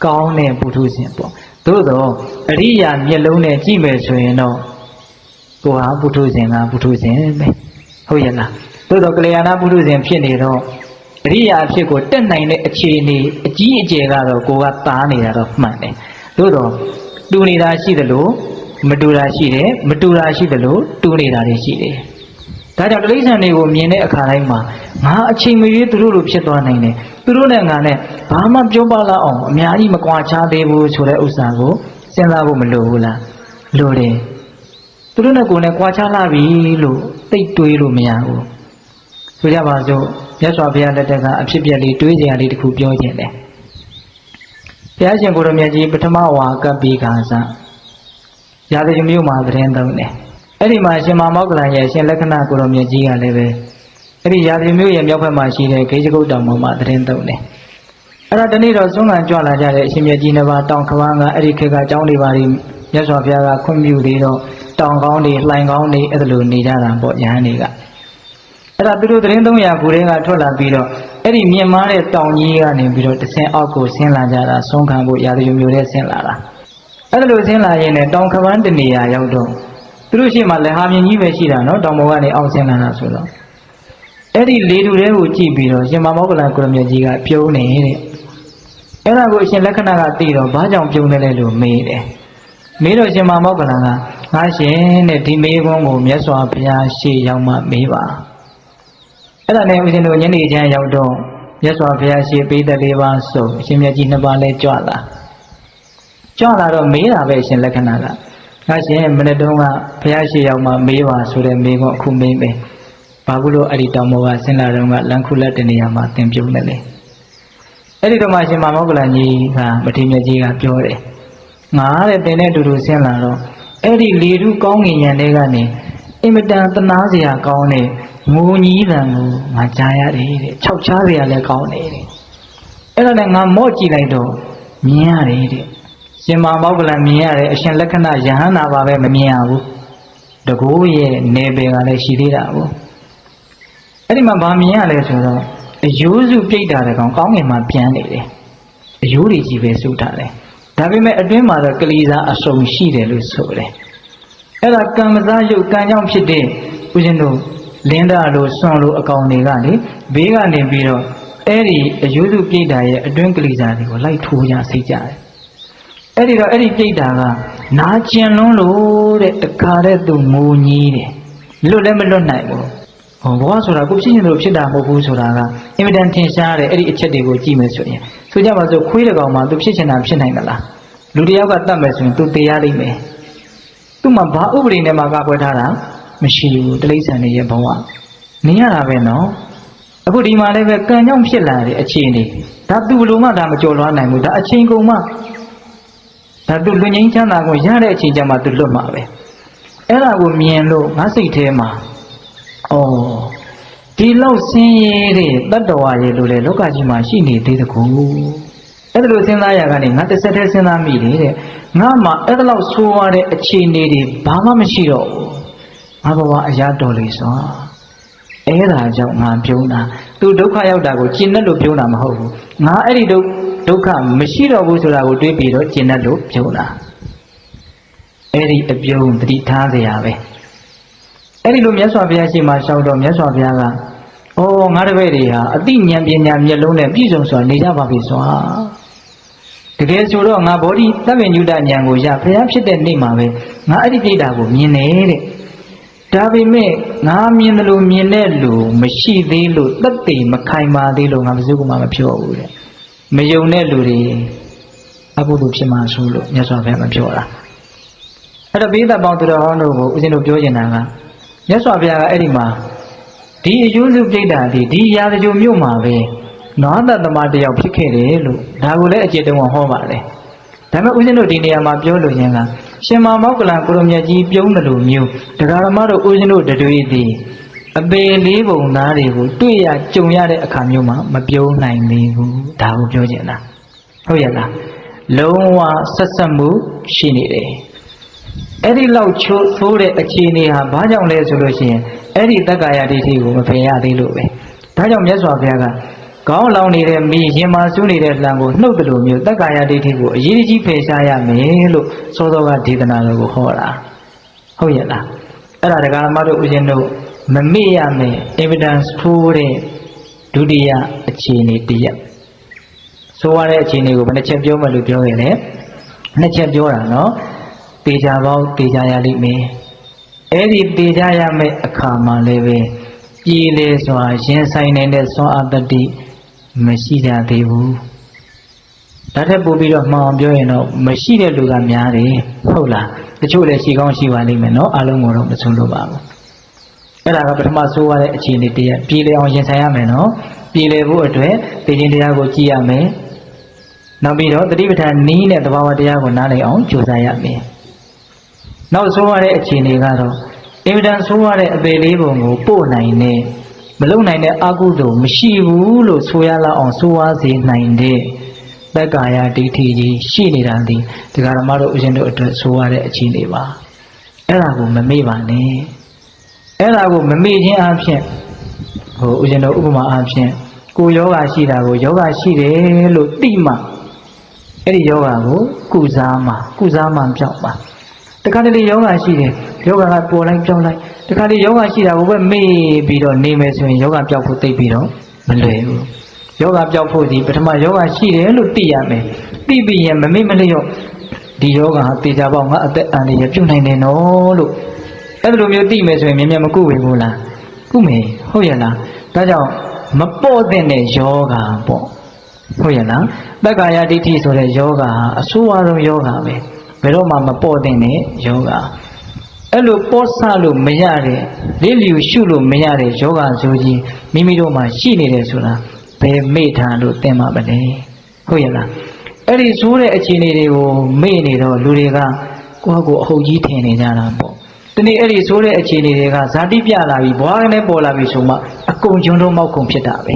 ကောင်းတဲ့ပုထုဇဉ်ပေါ့သို့တော့အရိယာမျက်လုံးနဲ့ကြည့်မယ်ဆိုရင်တော့ကိုဟာပုထုဇဉ်ကပုထုဇဉ်ပဲဟုတ်ရဲ့လားသို့တော့ကလျာဏပုထုဇဉ်ဖြစ်နေတော့အရိယာအဖြစ်ကိုတက်နိုင်တဲ့အခြေအနေအကြီးအကျယ်ကတော့ကိုကသားနေတာတော့မှန်တယ်သို့တော့တူနေတာရှိသလိုမတူတာရှိတယ်မတူတာရှိသလိုတူနေတာတွေရှိတယ်ဒါကြောင့်တိဋ္ဌာန်တွေကိုမြင်တဲ့အခါတိုင်းမှာငါအချိန်မရွေးသူတို့လိုဖြစ်သွားနိုင်တယ်သူတို့နဲ့ငါနဲ့ဘာမှပြောပါလောက်အောင်အများကြီးမကွာခြားသေးဘူးဆိုတဲ့ဥစ္စာကိုစဉ်းစားဖို့မလိုဘူးလားလိုတယ်သူတို့နဲ့ကိုယ်နဲ့ကွာခြားလာပြီလို့သိတွေးလို့မရဘူးဆိုကြပါစို့မြတ်စွာဘုရားလက်ထက်ကအဖြစ်ပြက်လေးတွေးစရာလေးတစ်ခုပြောခြင်းတယ်ဘုရားရှင်ကိုရမြတ်ကြီးပထမဝါကပ်ပြီးခါစရာဇဂမြို့မှာသတင်းသုံးတယ်အဲ့ဒီမှာရှင်မောက္ကလန်ရဲ့ရှင်လက္ခဏာကိုရမြတ်ကြီးကလည်းပဲအဲ့ဒီရာဇဂမြို့ရဲ့မြောက်ဘက်မှာရှိတဲ့ဂေဂျကုတ်တောင်ပေါ်မှာသတင်းသုံးတယ်အဲ့ဒါတနေ့တော့ဆုံးခံကြွလာကြတဲ့အရှင်မြတ်ကြီးနှစ်ပါးတောင်ခဝန်းကအဲ့ဒီခေတ်ကအကြောင်းတွေပါပြီးမြတ်စွာဘုရားကခွင့်ပြုပြီးတော့တောင်ကောင်းတွေလှိုင်ကောင်းတွေအဲ့လိုနေကြတာပေါ့ယဟန်တွေကအဲ့ဒါသူတို့သတင်း300ခုတည်းကထွက်လာပြီးတော့အဲ့ဒီမြင့်မားတဲ့တောင်ကြီးကနေပြီးတော့တဆင်းအောက်ကိုဆင်းလာကြတာဆုံးခံဖို့ရာဇဂမြို့ထဲဆင်းလာတာအဲ့လိုဆင်းလာရင်လည်းတောင်ခဝန်းတနေရာရောက်တော့သူတို့ရှိမှလက်ဟာမြင်ကြီးပဲရှိတာနော်တောင်ပေါ်ကနေအောက်ဆင်းလာတာဆိုတော့အဲ့ဒီလေတူတဲကိုကြည့်ပြီးတော့ရှင်မောက္ကလန်ကိုရမြတ်ကြီးကပြုံးနေတဲ့အဲ့ဒါကိုအရှင်လက္ခဏာကသိတော့ဘာကြောင့်ပြုံးနေလဲလို့မေးတယ်မေးတော့ရှင်မောက္ကလန်ကငါရှင်တဲ့ဒီမေးခွန်းကိုမြတ်စွာဘုရားရှေ့ရောက်မှမေးပါအဲ့ဒါနဲ့ဦးဇင်းတို့ညနေချမ်းရောက်တော့မြတ်စွာဘုရားရှေ့ပိဋကတ်၄ပါးစုံအရှင်မြတ်ကြီး2ပါးလဲကြွလာတော့မေးတာပဲအရှင်လက္ခဏာကငါရှင်မနေ့တုန်းကဘုရားရှေ့ရောက်မှမေးပါဆိုတဲ့မေးခွန်းအခုမေးမယ် ဘာဘူးလို့အဲ့ဒီတောင်ပေါ်ကဆင်းလာတော့ကလန်ခုလက်တနေရာမှာသင်ပြုံးတယ်လေအဲ့ဒီတော့မှရှင်မမောကလန်ကြီးကမထေရမြတ်ကြီးကပြောတယ်ငါတဲ့တင်နဲ့အတူတူဆင်းလာတော့အဲ့ဒီလေထုကောင်းငင်ရံတွေကနေအင်မတန်သနာစရာကောင်းတဲ့ငိုကြီးတန်ကိုငါကြားရတယ်တဲ့ခြောက်ချားစရာလည်းကောင်းတယ်တဲ့အဲ့ဒါနဲ့ငါမော့ကြည့်လိုက်တော့မြင်ရတယ်တဲ့ရှင်မမောကလန်မြင်ရတယ်အရှင်လက္ခဏာယဟန္တာပါပဲမမြင်ရဘူးတကူရဲ့နေပယ်ကလည်းရှိသေးတာကိုအဲ့ဒီမှာဗာမြင်ရလဲဆိုတော့အယိုးစုပြိတ္တာတကောင်ကောင်းငင်မှာပြန်နေတယ်အယိုးတွေကြီးပဲစုထားတယ်ဒါပေမဲ့အတွင်းမှာတော့ကလေးစားအစုံရှိတယ်လို့ဆိုတယ်အဲ့ဒါကံမစားရုပ်ကံကြောင့်ဖြစ်တဲ့ဦးဇင်းတို့လင်းသားလို့စွန့်လို့အကောင်တွေကလေဘေးကနေပြီးတော့အဲ့ဒီအယိုးစုပြိတ္တာရဲ့အတွင်းကလေးစားတွေကိုလိုက်ထိုးကြစိတ်ကြတယ်အဲ့ဒီတော့အဲ့ဒီပြိတ္တာကနာကျင်လွန်းလို့တဲ့တခါတည်းသူငိုညည်းတယ်လွတ်လည်းမလွတ်နိုင်ဘူးဘဝဆိုတာကိုဖြစ်နေလို့ဖြစ်တာမဟုတ်ဘူးဆိုတာကအင်မတန်ထင်ရှားတယ်အဲ့ဒီအချက်တွေကိုကြည့်မယ်ဆိုရင်ဆိုကြပါစို့ခွေးတကောင်မှသူဖြစ်ချင်တာဖြစ်နိုင်မလားလူတယောက်ကတတ်မယ်ဆိုရင်သူတရားလိမ့်မယ်သူ့မှာဘာဥပဒေနဲ့မှကာကွယ်ထားတာမရှိဘူးတိရစ္ဆာန်တွေရဲ့ဘဝနေရတာပဲနော်အခုဒီမှာလည်းပဲကံကြောင့်ဖြစ်လာတဲ့အခြေအနေဒါသူ့ဘလို့မှဒါမကြော်လွှားနိုင်ဘူးဒါအချိန်ကုန်မှဒါသူလွတ်ငြိမ်းချမ်းသာကိုရတဲ့အချိန်ကျမှသူလွတ်မှာပဲအဲ့ဒါကိုမြင်လို့ငါစိတ်ထဲမှာဒီလောက်ဆင်းရဲတဲ့တတ္တဝါရဲ့လို့လေလောကကြီးမှာရှိနေသေးတဲ့ကူအဲ့ဒါလို့စဉ်းစားရကနေငါတစ်ဆက်တည်းစဉ်းစားမိတယ်တဲ့ငါမှအဲ့ဒါလောက်ဆိုးရတဲ့အခြေအနေတွေဘာမှမရှိတော့ဘူးငါဘဝအရာတော်လေးစွာအဲ့ဒါကြောင့်ငါပြုံးတာသူဒုက္ခရောက်တာကိုကျင့်တဲ့လို့ပြုံးတာမဟုတ်ဘူးငါအဲ့ဒီဒုက္ခမရှိတော့ဘူးဆိုတာကိုတွေးပြီးတော့ကျင့်တဲ့လို့ပြုံးတာအဲ့ဒီအပြုံးတတိထားကြရပဲအဲ့ဒီလိုမြတ်စွာဘုရားရှိမှရှောက်တော့မြတ်စွာဘုရားကငါတပည့်တွေဟာအသိဉာဏ်ပညာမျက်လုံးနဲ့ပြည့်စုံစွာနေကြပါပြီစွာတကယ်ဆိုတော့ငါဘောဓိသဗ္ဗညုတဉာဏ်ကိုရဘုရားဖြစ်တဲ့နေ့မှာပဲငါအဲ့ဒီပြိတ္တာကိုမြင်တယ်တဲ့ဒါပေမဲ့ငါမြင်တယ်လို့မြင်တဲ့လူမရှိသေးလို့သက်သေမခိုင်ပါသေးလို့ငါဘယ်သူမှမပြောဘူးတဲ့မယုံတဲ့လူတွေအကုသိုလ်ဖြစ်မှဆိုလို့မြတ်စွာဘုရားမပြောတာအဲ့တော့ပိဋကပေါင်းသူတော်ဟောင်းတို့ကိုဦးဇင်းတို့ပြောချင်တာကမြတ်စွာဘုရားကအဲ့ဒီမှာဒီအကျိုးစုပြိတ္တာဒီရာဇဂိုမြို့မှာပဲနွားသက်သမားတယောက်ဖြစ်ခဲ့တယ်လို့ဒါကိုလည်းအကျေတုံးဟောပါတယ်ဒါပေမဲ့ဦးဇင်းတို့ဒီနေရာမှာပြောလို့ရင်းကရှင်မမောကလန်ကိုရမြတ်ကြီးပြုံးတယ်လို့မျိုးတရားဓမ္မတို့ဦးဇင်းတို့တွေသည်အပေလေးပုံသားတွေကိုတွေ့ရကြုံရတဲ့အခါမျိုးမှာမပြုံးနိုင်သေးဘူးဒါကိုပြောချင်တာဟုတ်ရဲ့လားလုံးဝဆက်ဆက်မှုရှိနေတယ်အဲ့ဒီလောက်ချိုးသိုးတဲ့အခြေအနေဟာဘာကြောင့်လဲဆိုလို့ရှိရင်အဲ့ဒီတက္ကာယဒိဋ္ဌိကိုမဖယ်ရသေးလို့ပဲဒါကြောင့်မြတ်စွာဘုရားကခေါင်းလောင်နေတဲ့မိရင်မာဆူးနေတဲ့လံကိုနှုတ်တယ်လို့မျိုးတက္ကာယဒိဋ္ဌိကိုအရေးကြီးဖယ်ရှားရမယ်လို့စောစောကဒေသနာတော်ကိုဟောတာဟုတ်ရဲ့လားအဲ့ဒါတရားဓမ္မတို့ဦးဇင်းတို့မမေ့ရမယ် evidence ထိုးတဲ့ဒုတိယအခြေအနေတည်းရဆိုရတဲ့အခြေအနေကိုဘယ်နှချက်ပြောမှလို့ပြောခဲ့လဲနှစ်ချက်ပြောတာနော်တေချာပေါင်းတေချာရလိမ့်မယ်အဲ့ဒီတေချာရမယ့်အခါမှာလည်းပဲပြည်လေစွာရင်ဆိုင်နေတဲ့စွမ်းအားတတိမရှိကြသေးဘူးဒါထက်ပိုပြီးတော့မှောင်ပြောရင်တော့မရှိတဲ့လူကများတယ်ဟုတ်လားတချို့လည်းရှိကောင်းရှိပါလိမ့်မယ်နော်အလုံးကိုတော့မဆုံးလို့ပါဘူးအဲ့ဒါကပထမဆိုးရတဲ့အခြေအနေတည်းရပြည်လေအောင်ရင်ဆိုင်ရမယ်နော်ပြည်လေဖို့အတွက်သိခြင်းတရားကိုကြည့်ရမယ်နောက်ပြီးတော့တတိပဋ္ဌာန်နီးနဲ့သဘာဝတရားကိုနားလည်အောင်ကြိုးစားရမယ်နောက်ဆိုးရတဲ့အခြေအနေကတော့အင်မတန်ဆိုးရတဲ့အပေလေးပုံကိုပို့နိုင်တဲ့မလုံနိုင်တဲ့အကုသိုလ်မရှိဘူးလို့ဆိုရလောက်အောင်ဆိုးဝါးစေနိုင်တဲ့တက္ကာယဒိဋ္ဌိကြီးရှိနေတာဒီတရားဓမ္မတို့ဦးဇင်းတို့အတွက်ဆိုရတဲ့အခြေအနေပါအဲ့ဒါကိုမမေ့ပါနဲ့အဲ့ဒါကိုမမေ့ခြင်းအပြင်ဦးဇင်းတို့ဥပမာအပြင်ကိုယောဂရှိတာကိုယောဂရှိတယ်လို့သိမှအဲ့ဒီယောဂကိုကုစားမှပြောက်ပါတခါတလေယောဂရှိတယ်ယောဂကပေါ်လိုက်ပြောင်းလိုက်တခါတလေယောဂရှိတာကိုပဲမေ့ပြီးတော့နေမယ်ဆိုရင်ယောဂပြောက်ဖို့သိပြီးတော့မလွယ်ဘူးယောဂပြောက်ဖို့ဒီပထမယောဂရှိတယ်လို့သိရမယ်သိပြီးရင်မမေ့မလျော့ဒီယောဂဟာတေချာပေါက်ငါအသက်အန္တရာယ်ပြုတ်နိုင်တယ်နော်လို့အဲ့လိုမျိုးသိမယ်ဆိုရင်မြင်မြင်မကုဝေဘူးလားကုမယ်ဟုတ်ရဲ့လားဒါကြောင့်မပေါ့တဲ့ယောဂပေါ့ဟုတ်ရဲ့လားတက္ကာယဒိဋ္ဌိဆိုတဲ့ယောဂဟာအဆိုးအဆုံးယောဂပဲဘယ်တော့မှမပေါ့တဲ့ယောဂ အဲ့လိုပေါ်ဆလို့မရတဲ့လေးလျူရှုလို့မရတဲ့ယောဂဆိုကြီးမိမိတို့မှာရှိနေတယ်ဆိုတာဘယ်မေ့ထားလို့သင်မှာမလဲဟုတ်ရဲ့လားအဲ့ဒီဆိုးတဲ့အခြေအနေတွေကိုမေ့နေတော့လူတွေကကိုယ့်ကိုအဟုတ်ကြီးထင်နေကြတာပေါ့ဒီနေ့အဲ့ဒီဆိုးတဲ့အခြေအနေတွေကဇာတိပြလာပြီဘွားကနေပေါ်လာပြီဆိုမှအကုန်ကျွန်းတော့မောက်ကုန်ဖြစ်တာပဲ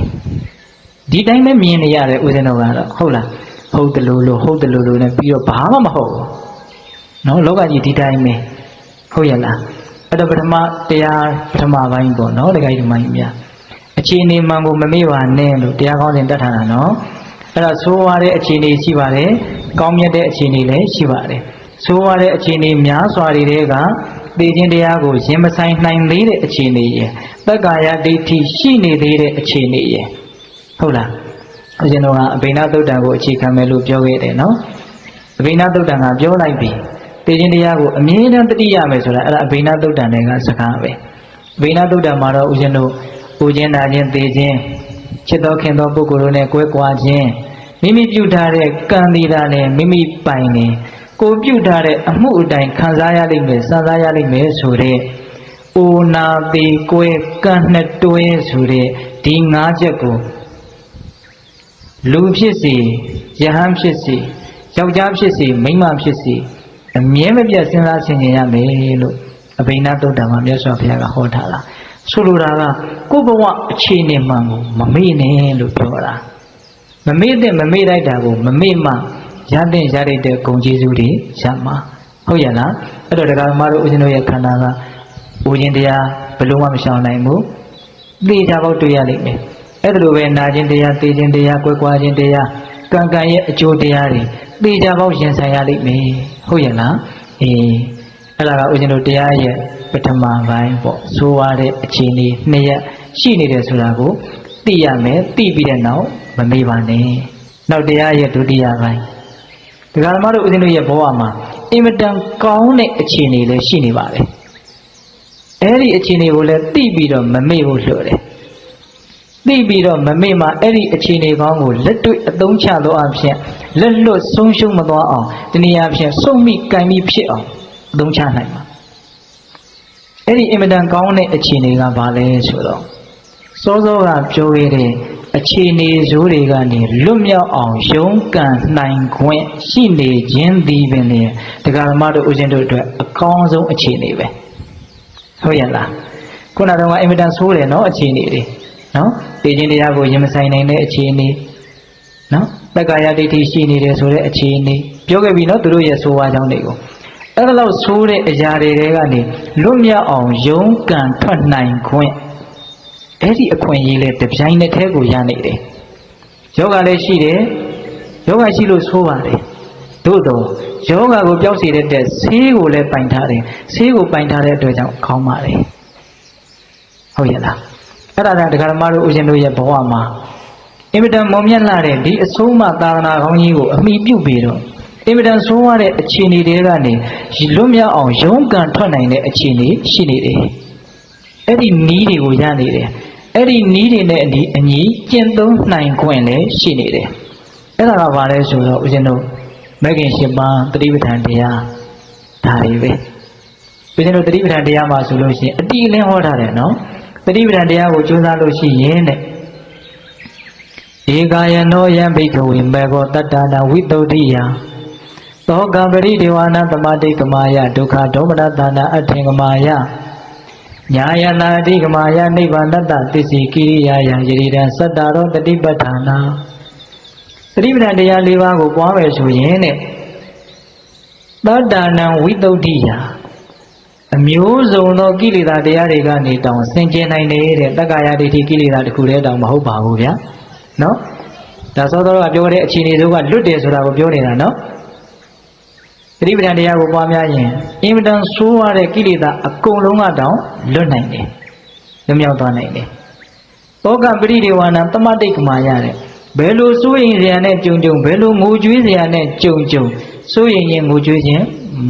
ဒီတိုင်းပဲမြင်နေရတယ်ဦးဇင်းတော်ကတော့ဟုတ်လားဟုတ်တယ်လို့ဟုတ်တယ်လို့နဲ့ပြီးတော့ဘာမှမဟုတ်ဘူးနော်လောကကြီးဒီတိုင်းပဲဟုတ်ရဲ့လားအဲ့တော့ပထမတရားပထမပိုင်းပေါ့နော်တခါကြီးဒီမိုင်းများအခြေအနေမှန်ကိုမမေ့ပါနဲ့လို့တရားကောင်းစဉ်တတ်ထားတာနော်အဲ့ဒါဆိုးရတဲ့အခြေအနေရှိပါတယ်ကောင်းမြတ်တဲ့အခြေအနေလည်းရှိပါတယ်ဆိုးရတဲ့အခြေအနေများစွာတွေကသိခြင်းတရားကိုရင်မဆိုင်နိုင်သေးတဲ့အခြေအနေရယ်သက္ကာယဒိဋ္ဌိရှိနေသေးတဲ့အခြေအနေရယ်ဟုတ်လားဦးဇင်းတော်ကအဘိဓါသုတ်တံကိုအခြေခံမယ်လို့ပြောခဲ့တယ်နော်အဘိဓါသုတ်တံကပြောလိုက်ပြီသိခြင်းတရားကိုအမြဲတမ်းတတိယမယ်ဆိုတာအဲ့ဒါအဘိဓါသုတ်တံတွေကစကားပဲအဘိဓါသုတ်တံမှာတော့ဦးဇင်းတို့ပူခြင်းနာခြင်းသိခြင်းချစ်တော်ခင်သောပုဂ္ဂိုလ်တို့နဲ့ကွဲကွာခြင်းမိမိပြုထားတဲ့ကံဒီတာနဲ့မိမိပိုင်နေကိုပြုထားတဲ့အမှုအတိုင်းခံစားရလိမ့်မယ်စစားရလိမ့်မယ်ဆိုတဲ့အိုနာပေကွဲကံနှစ်တွဲဆိုတဲ့ဒီ၅ချက်ကိုလူဖြစ်စီယဟန်ဖြစ်စီယောက်ျားဖြစ်စီမိန်းမဖြစ်စီအမြဲမပြတ်စဉ်းစားဆင်ခြင်ရမယ်လို့အဘိဓါသုတ်တံမှာမြတ်စွာဘုရားကဟောထားတာဆိုလိုတာကကိုယ့်ဘဝအခြေအနေမှန်ကိုမမေ့နဲ့လို့ပြောတာမမေ့တဲ့မမေ့လိုက်တာကိုမမေ့မှရတဲ့ရတဲ့ဂုဏ်ကျေးဇူးတွေရမှာဟုတ်ရဲ့လားအဲ့တော့တရားဓမ္မတို့ဦးဇင်းတို့ရဲ့ခန္ဓာကဦးခြင်းတရားဘယ်လို့မှမရှောင်နိုင်ဘူးသိကြဖို့တွေ့ရလိမ့်မယ်အဲ့ဒါလိုပဲနာခြင်းတရားသိခြင်းတရားကွယ်ကွာခြင်းတရားကံကံရဲ့အကျိုးတရားတွေသိကြဖို့ရင်ဆိုင်ရလိမ့်မယ်ဟုတ်ရဲ့လားအဲ့ဒါကဦးဇင်းတို့တရားရဲ့ပထမပိုင်းပေါ့ဆိုရတဲ့အခြေအနေနှစ်ရက်ရှိနေတယ်ဆိုတာကိုသိရမယ်သိပြီးတဲ့နောက်မမေ့ပါနဲ့နောက်တရားရဲ့ဒုတိယပိုင်းဒကာဓမ္မတို့ဦးဇင်းတို့ရဲ့ဘဝမှာအင်မတန်ကောင်းတဲ့အခြေအနေလည်းရှိနေပါတယ်အဲ့ဒီအခြေအနေကိုလည်းသိပြီးတော့မမေ့ဖို့လိုတယ်သိပြီးတော့မမေ့မှအဲ့ဒီအခြေအနေကောင်းကိုလက်တွေ့အသုံးချသောအဖြစ်လက်လွတ်ဆုံးရှုံးမသွားအောင်ဒီနေရာဖြင့်စုံမိကံမိဖြစ်အောင်အသုံးချနိုင်မှာအဲ့ဒီအင်မတန်ကောင်းတဲ့အခြေအနေကဘာလဲဆိုတော့စောစောကပြောခဲ့တဲ့အခြေအနေဆိုးတွေကနေလွတ်မြောက်အောင်ရုန်းကန်နိုင်ခွင့်ရှိနေခြင်းသည်ပင်လေတရားဓမ္မတို့ဦးဇင်းတို့အတွက်အကောင်းဆုံးအခြေအနေပဲဟုတ်ရဲ့လားခုနကတော့အင်မတန်ဆိုးတယ်နော်အခြေအနေတွေနော်သိခြင်းတရားကိုရင်မဆိုင်နိုင်တဲ့အခြေအနေနော်သက္ကာယဒိဋ္ဌိရှိနေတယ်ဆိုတဲ့အခြေအနေပြောခဲ့ပြီနော်သူတို့ရဲ့ဆိုးဝါးကြောင်းတွေကိုအဲ့ဒါလို့ဆိုးတဲ့အရာတွေကနေလွတ်မြောက်အောင်ရုန်းကန်ထွက်နိုင်ခွင့်အဲ့ဒီအခွင့်အရေးလဲတပြိုင်နက်တည်းကိုရနေတယ်ယောဂလည်းရှိတယ်ယောဂရှိလို့ဆိုးပါတယ်သို့တော့ယောဂကိုပျောက်စေတဲ့ဆေးကိုလည်းပိုင်ထားတယ်ဆေးကိုပိုင်ထားတဲ့အတွက်ကြောင့်ကောင်းပါတယ်ဟုတ်ရဲ့လားအဲ့ဒါကဒကာဓမ္မတို့ဦးဇင်းတို့ရဲ့ဘဝမှာအင်မတန်မုံမြတ်လာတဲ့ဒီအဆုံးအမသာသနာကောင်းကြီးကိုအမိပြုပြီးတော့အင်မတန်ဆိုးရတဲ့အခြေအနေတွေကနေလွတ်မြောက်အောင်ရုန်းကန်ထွက်နိုင်တဲ့အခြေအနေရှိနေတယ်အဲ့ဒီနီးတွေကိုရနေတယ်အဲ့ဒီနီးတွေနဲ့အညီကျင့်သုံးနိုင်ခွင့်လည်းရှိနေတယ်အဲ့ဒါကဘာလဲဆိုတော့ဦးဇင်းတို့မဂ္ဂင်၈ပါးတတိပဋ္ဌာန်တရားဒါတွေပဲဦးဇင်းတို့တတိပဋ္ဌာန်တရားမှာဆိုလို့ရှိရင်အတိအလင်းဟောထားတယ်နော်တတိပဋ္ဌာန်တရားကိုကြိုးစားလို့ရှိရင်တဲ့ဧကာယနောယံဘိက္ခဝေမေဃောတတ္တနာဝိတုဒ္ဓိယသောကပရိဒေဝနာသမာတိကမာယဒုက္ခဒေါမနတနာအထင်ကမာယညာယနာအတိကမာယနိဗ္ဗာန်တ္တသစ္စေကိရိယာယံယရိဒံသတ္တရောတတိပဋ္ဌာနာတတိပဋ္ဌာန်တရား၄ပါးကိုပွားမယ်ဆိုရင်တဲ့တတ္တနံဝိတုဒ္ဓိယအမျိုးစုံသောကိလေသာတရားတွေကနေတောင်ဆင်ကျင်နိုင်နေတဲ့တက္ကာယဒိဋ္ဌိကိလေသာတစ်ခုတည်းတောင်မဟုတ်ပါဘူးဗျာနော်ဒါသောတော်ကပြောတဲ့အခြေအနေတွေကလွတ်တယ်ဆိုတာကိုပြောနေတာနော်သတိပဋ္ဌာန်တရားကိုပွားများရင်အင်မတန်ဆိုးရတဲ့ကိလေသာအကုန်လုံးကတောင်လွတ်နိုင်တယ်လွတ်မြောက်သွားနိုင်တယ်သောကပရိဒေဝနာတမတိတ်ကမာရတဲ့ဘယ်လိုစိုးရင်စရာနဲ့ကြုံကြုံဘယ်လိုငိုကြွေးစရာနဲ့ကြုံကြုံစိုးရင်ငိုကြွေးခြင်း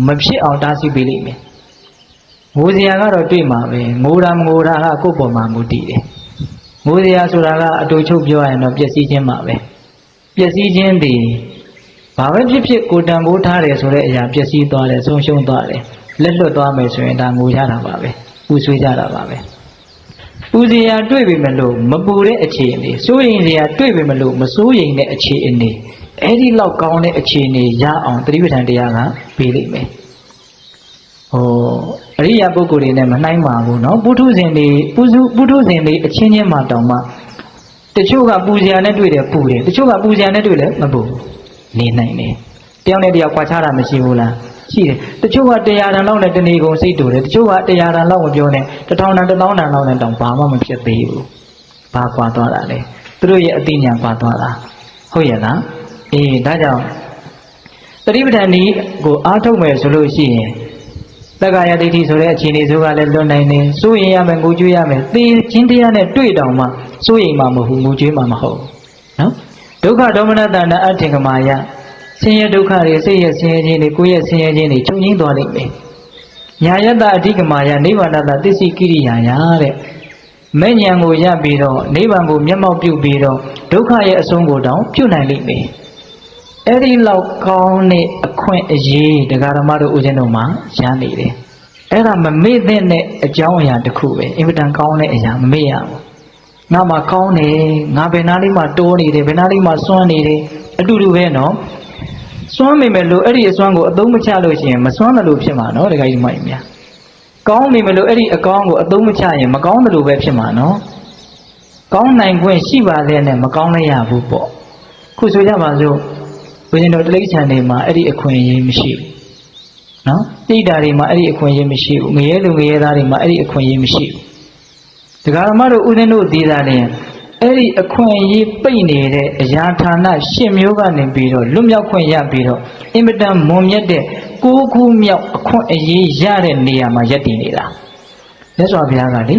မဖြစ်အောင်တားဆီးပေးလိမ့်မယ်ငိုစရာကတော့တွေ့မှာပဲငိုတာမငိုတာကကိုယ့်ပေါ်မှာမူတည်တယ်ငိုစရာဆိုတာကအတူချုပ်ပြောရရင်တော့ပျက်စီးခြင်းပါပဲပျက်စီးခြင်းဒီဘာပဲဖြစ်ဖြစ်ကိုတန်ဖိုးထားတယ်ဆိုတဲ့အရာပျက်စီးသွားတယ်ဆုံးရှုံးသွားတယ် လက်လွတ်သွားမယ်ဆိုရင်ဒါငိုရတာပါပဲပူဆွေးကြတာပါပဲပူစရာတွေ့ပြီမလို့မပူတဲ့အခြေအနေစိုးရိမ်စရာတွေ့ပြီမလို့မစိုးရိမ်တဲ့အခြေအနေအဲ့ဒီလောက်ကောင်းတဲ့အခြေအနေရအောင်သတိပဋ္ဌာန်တရားကပေးလိမ့်မယ်အရိယာပုဂ္ဂိုလ်တွေနဲ့မနှိုင်းပါဘူးเนาะပုထုဇဉ်တွေပုထုဇဉ်တွေအချင်းချင်းမှတောင်မှတချို့ကပူစရာနဲ့တွေ့တယ်ပူတယ်တချို့ကပူစရာနဲ့တွေ့လဲမပူနေနိုင်တယ်တယောက်နဲ့တယောက်ကွာခြားတာမရှိဘူးလားရှိတယ်တချို့က100တန်လောက်နဲ့တဏီကုန်စိတ်တူတယ်တချို့က100တန်လောက်မပြောနဲ့1000တန်1000တန်လောက်နဲ့တောင်ဘာမှမဖြစ်သေးဘူးဘာကွာသွားတာလဲသူတို့ရဲ့အသိဉာဏ်ကွာသွားတာဟုတ်ရဲ့လားဒါကြောင့်သတိပဋ္ဌာန်ဤကိုအားထုတ်မယ်ဆိုလို့ရှိရင်တက္ကရာဒိဋ္ဌိဆိုတဲ့အခြေအနေဆိုကလည်းလွတ်နိုင်တယ်စိုးရင်ရမယ်ငိုကြွေးရမယ်သေခြင်းတရားနဲ့တွေ့တောင်မှစိုးရင်မှမဟုတ်ငိုကြွေးမှမဟုတ်နော်ဒုက္ခဒေါမနတဏအဋ္ဌင်္ဂမာယဆင်းရဲဒုက္ခတွေစိတ်ရဲ့ဆင်းရဲခြင်းတွေကိုယ်ရဲ့ဆင်းရဲခြင်းတွေချုပ်ငြိမ်းသွားလိမ့်မယ်ညာယတ္တအဋ္ဌိကမာယနိဗ္ဗာန်တသစ္စိကိရိယာယတဲ့မဲ့ဉာဏ်ကိုရပြီးတော့နိဗ္ဗာန်ကိုမျက်မှောက်ပြုပြီးတော့ဒုက္ခရဲ့အဆုံးကိုတောင်ပြုနိုင်လိမ့်မယ်အဲ့ဒီလောက်ကောင်းတဲ့အခွင့်အရေးတရားဓမ္မတို့ဦးဇင်းတို့မှာရနေတယ်အဲ့ဒါမမေ့တဲ့အကြောင်းအရာတစ်ခုပဲအင်မတန်ကောင်းတဲ့အရာမမေ့ရဘူးငါမှကောင်းတယ်ငါဘယ်နာလေးမှတိုးနေတယ်ဘယ်နာလေးမှစွန့်နေတယ်အတူတူပဲနော်စွန့်မိမယ်လို့အဲ့ဒီအစွမ်းကိုအသုံးမချလို့ရှိရင်မစွန့်တယ်လို့ဖြစ်မှာနော်တခါကြီးမှန်များကောင်းမိမယ်လို့အဲ့ဒီအကောင်းကိုအသုံးမချရင်မကောင်းတယ်လို့ပဲဖြစ်မှာနော်ကောင်းနိုင်ခွင့်ရှိပါလေနဲ့မကောင်းလည်းရဘူးပေါ့ခုဆိုကြပါစို့ဘုရင်တော်တိရစ္ဆာန်တွေမှာအဲ့ဒီအခွင့်အရေးမရှိဘူးနော်တိတ်တာတွေမှာအဲ့ဒီအခွင့်အရေးမရှိဘူးငရဲလူငရဲသားတွေမှာအဲ့ဒီအခွင့်အရေးမရှိဘူးတရားဓမ္မတို့ဦးဇင်းတို့ဒီသားလည်းအဲ့ဒီအခွင့်အရေးပိတ်နေတဲ့အရာဌာန10မျိုးကနေပြီးတော့လွတ်မြောက်ခွင့်ရပြီးတော့အင်မတန်မွန်မြတ်တဲ့9ခုမြောက်အခွင့်အရေးရတဲ့နေရာမှာယက်တည်နေတာမြတ်စွာဘုရားကလေ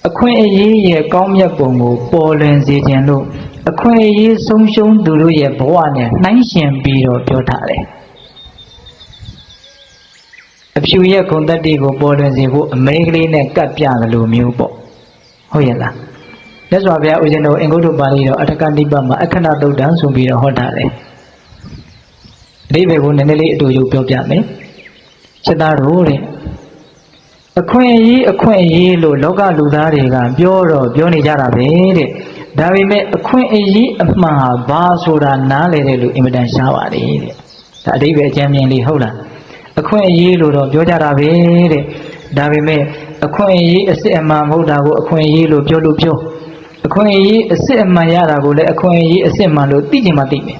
အခွင့်အရေးရဲ့ကောင်းမြတ်ပုံကိုပေါ်လွင်စေခြင်းလို့အခွင့်အရေးဆုံးရှုံးသူတို့ရဲ့ဘဝနဲ့နှိုင်းယှဉ်ပြီးတော့ပြောထားတယ်အဖြူရဲ့ဂုဏ်တတ္တိကိုပေါ်လွင်စေဖို့အမဲကလေးနဲ့ကပ်ပြတယ်လို့မျိုးပေါ့ဟုတ်ရဲ့လားမြတ်စွာဘုရားဦးဇင်းတို့အင်္ဂုတ္တပါဠိတော်အထကနိပတ်မှာအခဏသုတ်တံဆိုပြီးတော့ဟောထားတယ်အဓိပ္ပာယ်ကိုနည်းနည်းလေးအတူတူပြောပြမယ်ချက်သားတို့တဲ့အခွင့်အရေးလို့လောကလူသားတွေကပြောနေကြတာပဲတဲ့ဒါပေမဲ့အခွင့်အရေးအမှန်ဟာဘာဆိုတာနားလည်တယ်လို့အင်မတန်ရှားပါတယ်တဲ့ဒါအဓိပ္ပာယ်အကျဉ်းမြင်လေးဟုတ်လားအခွင့်အရေးလို့တော့ပြောကြတာပဲတဲ့ဒါပေမဲ့အခွင့်အရေးအစစ်အမှန်မဟုတ်တာကိုအခွင့်အရေးလို့ပြောအခွင့်အရေးအစစ်အမှန်ရတာကိုလည်းအခွင့်အရေးအစစ်မှန်လို့သိချင်မှသိမယ်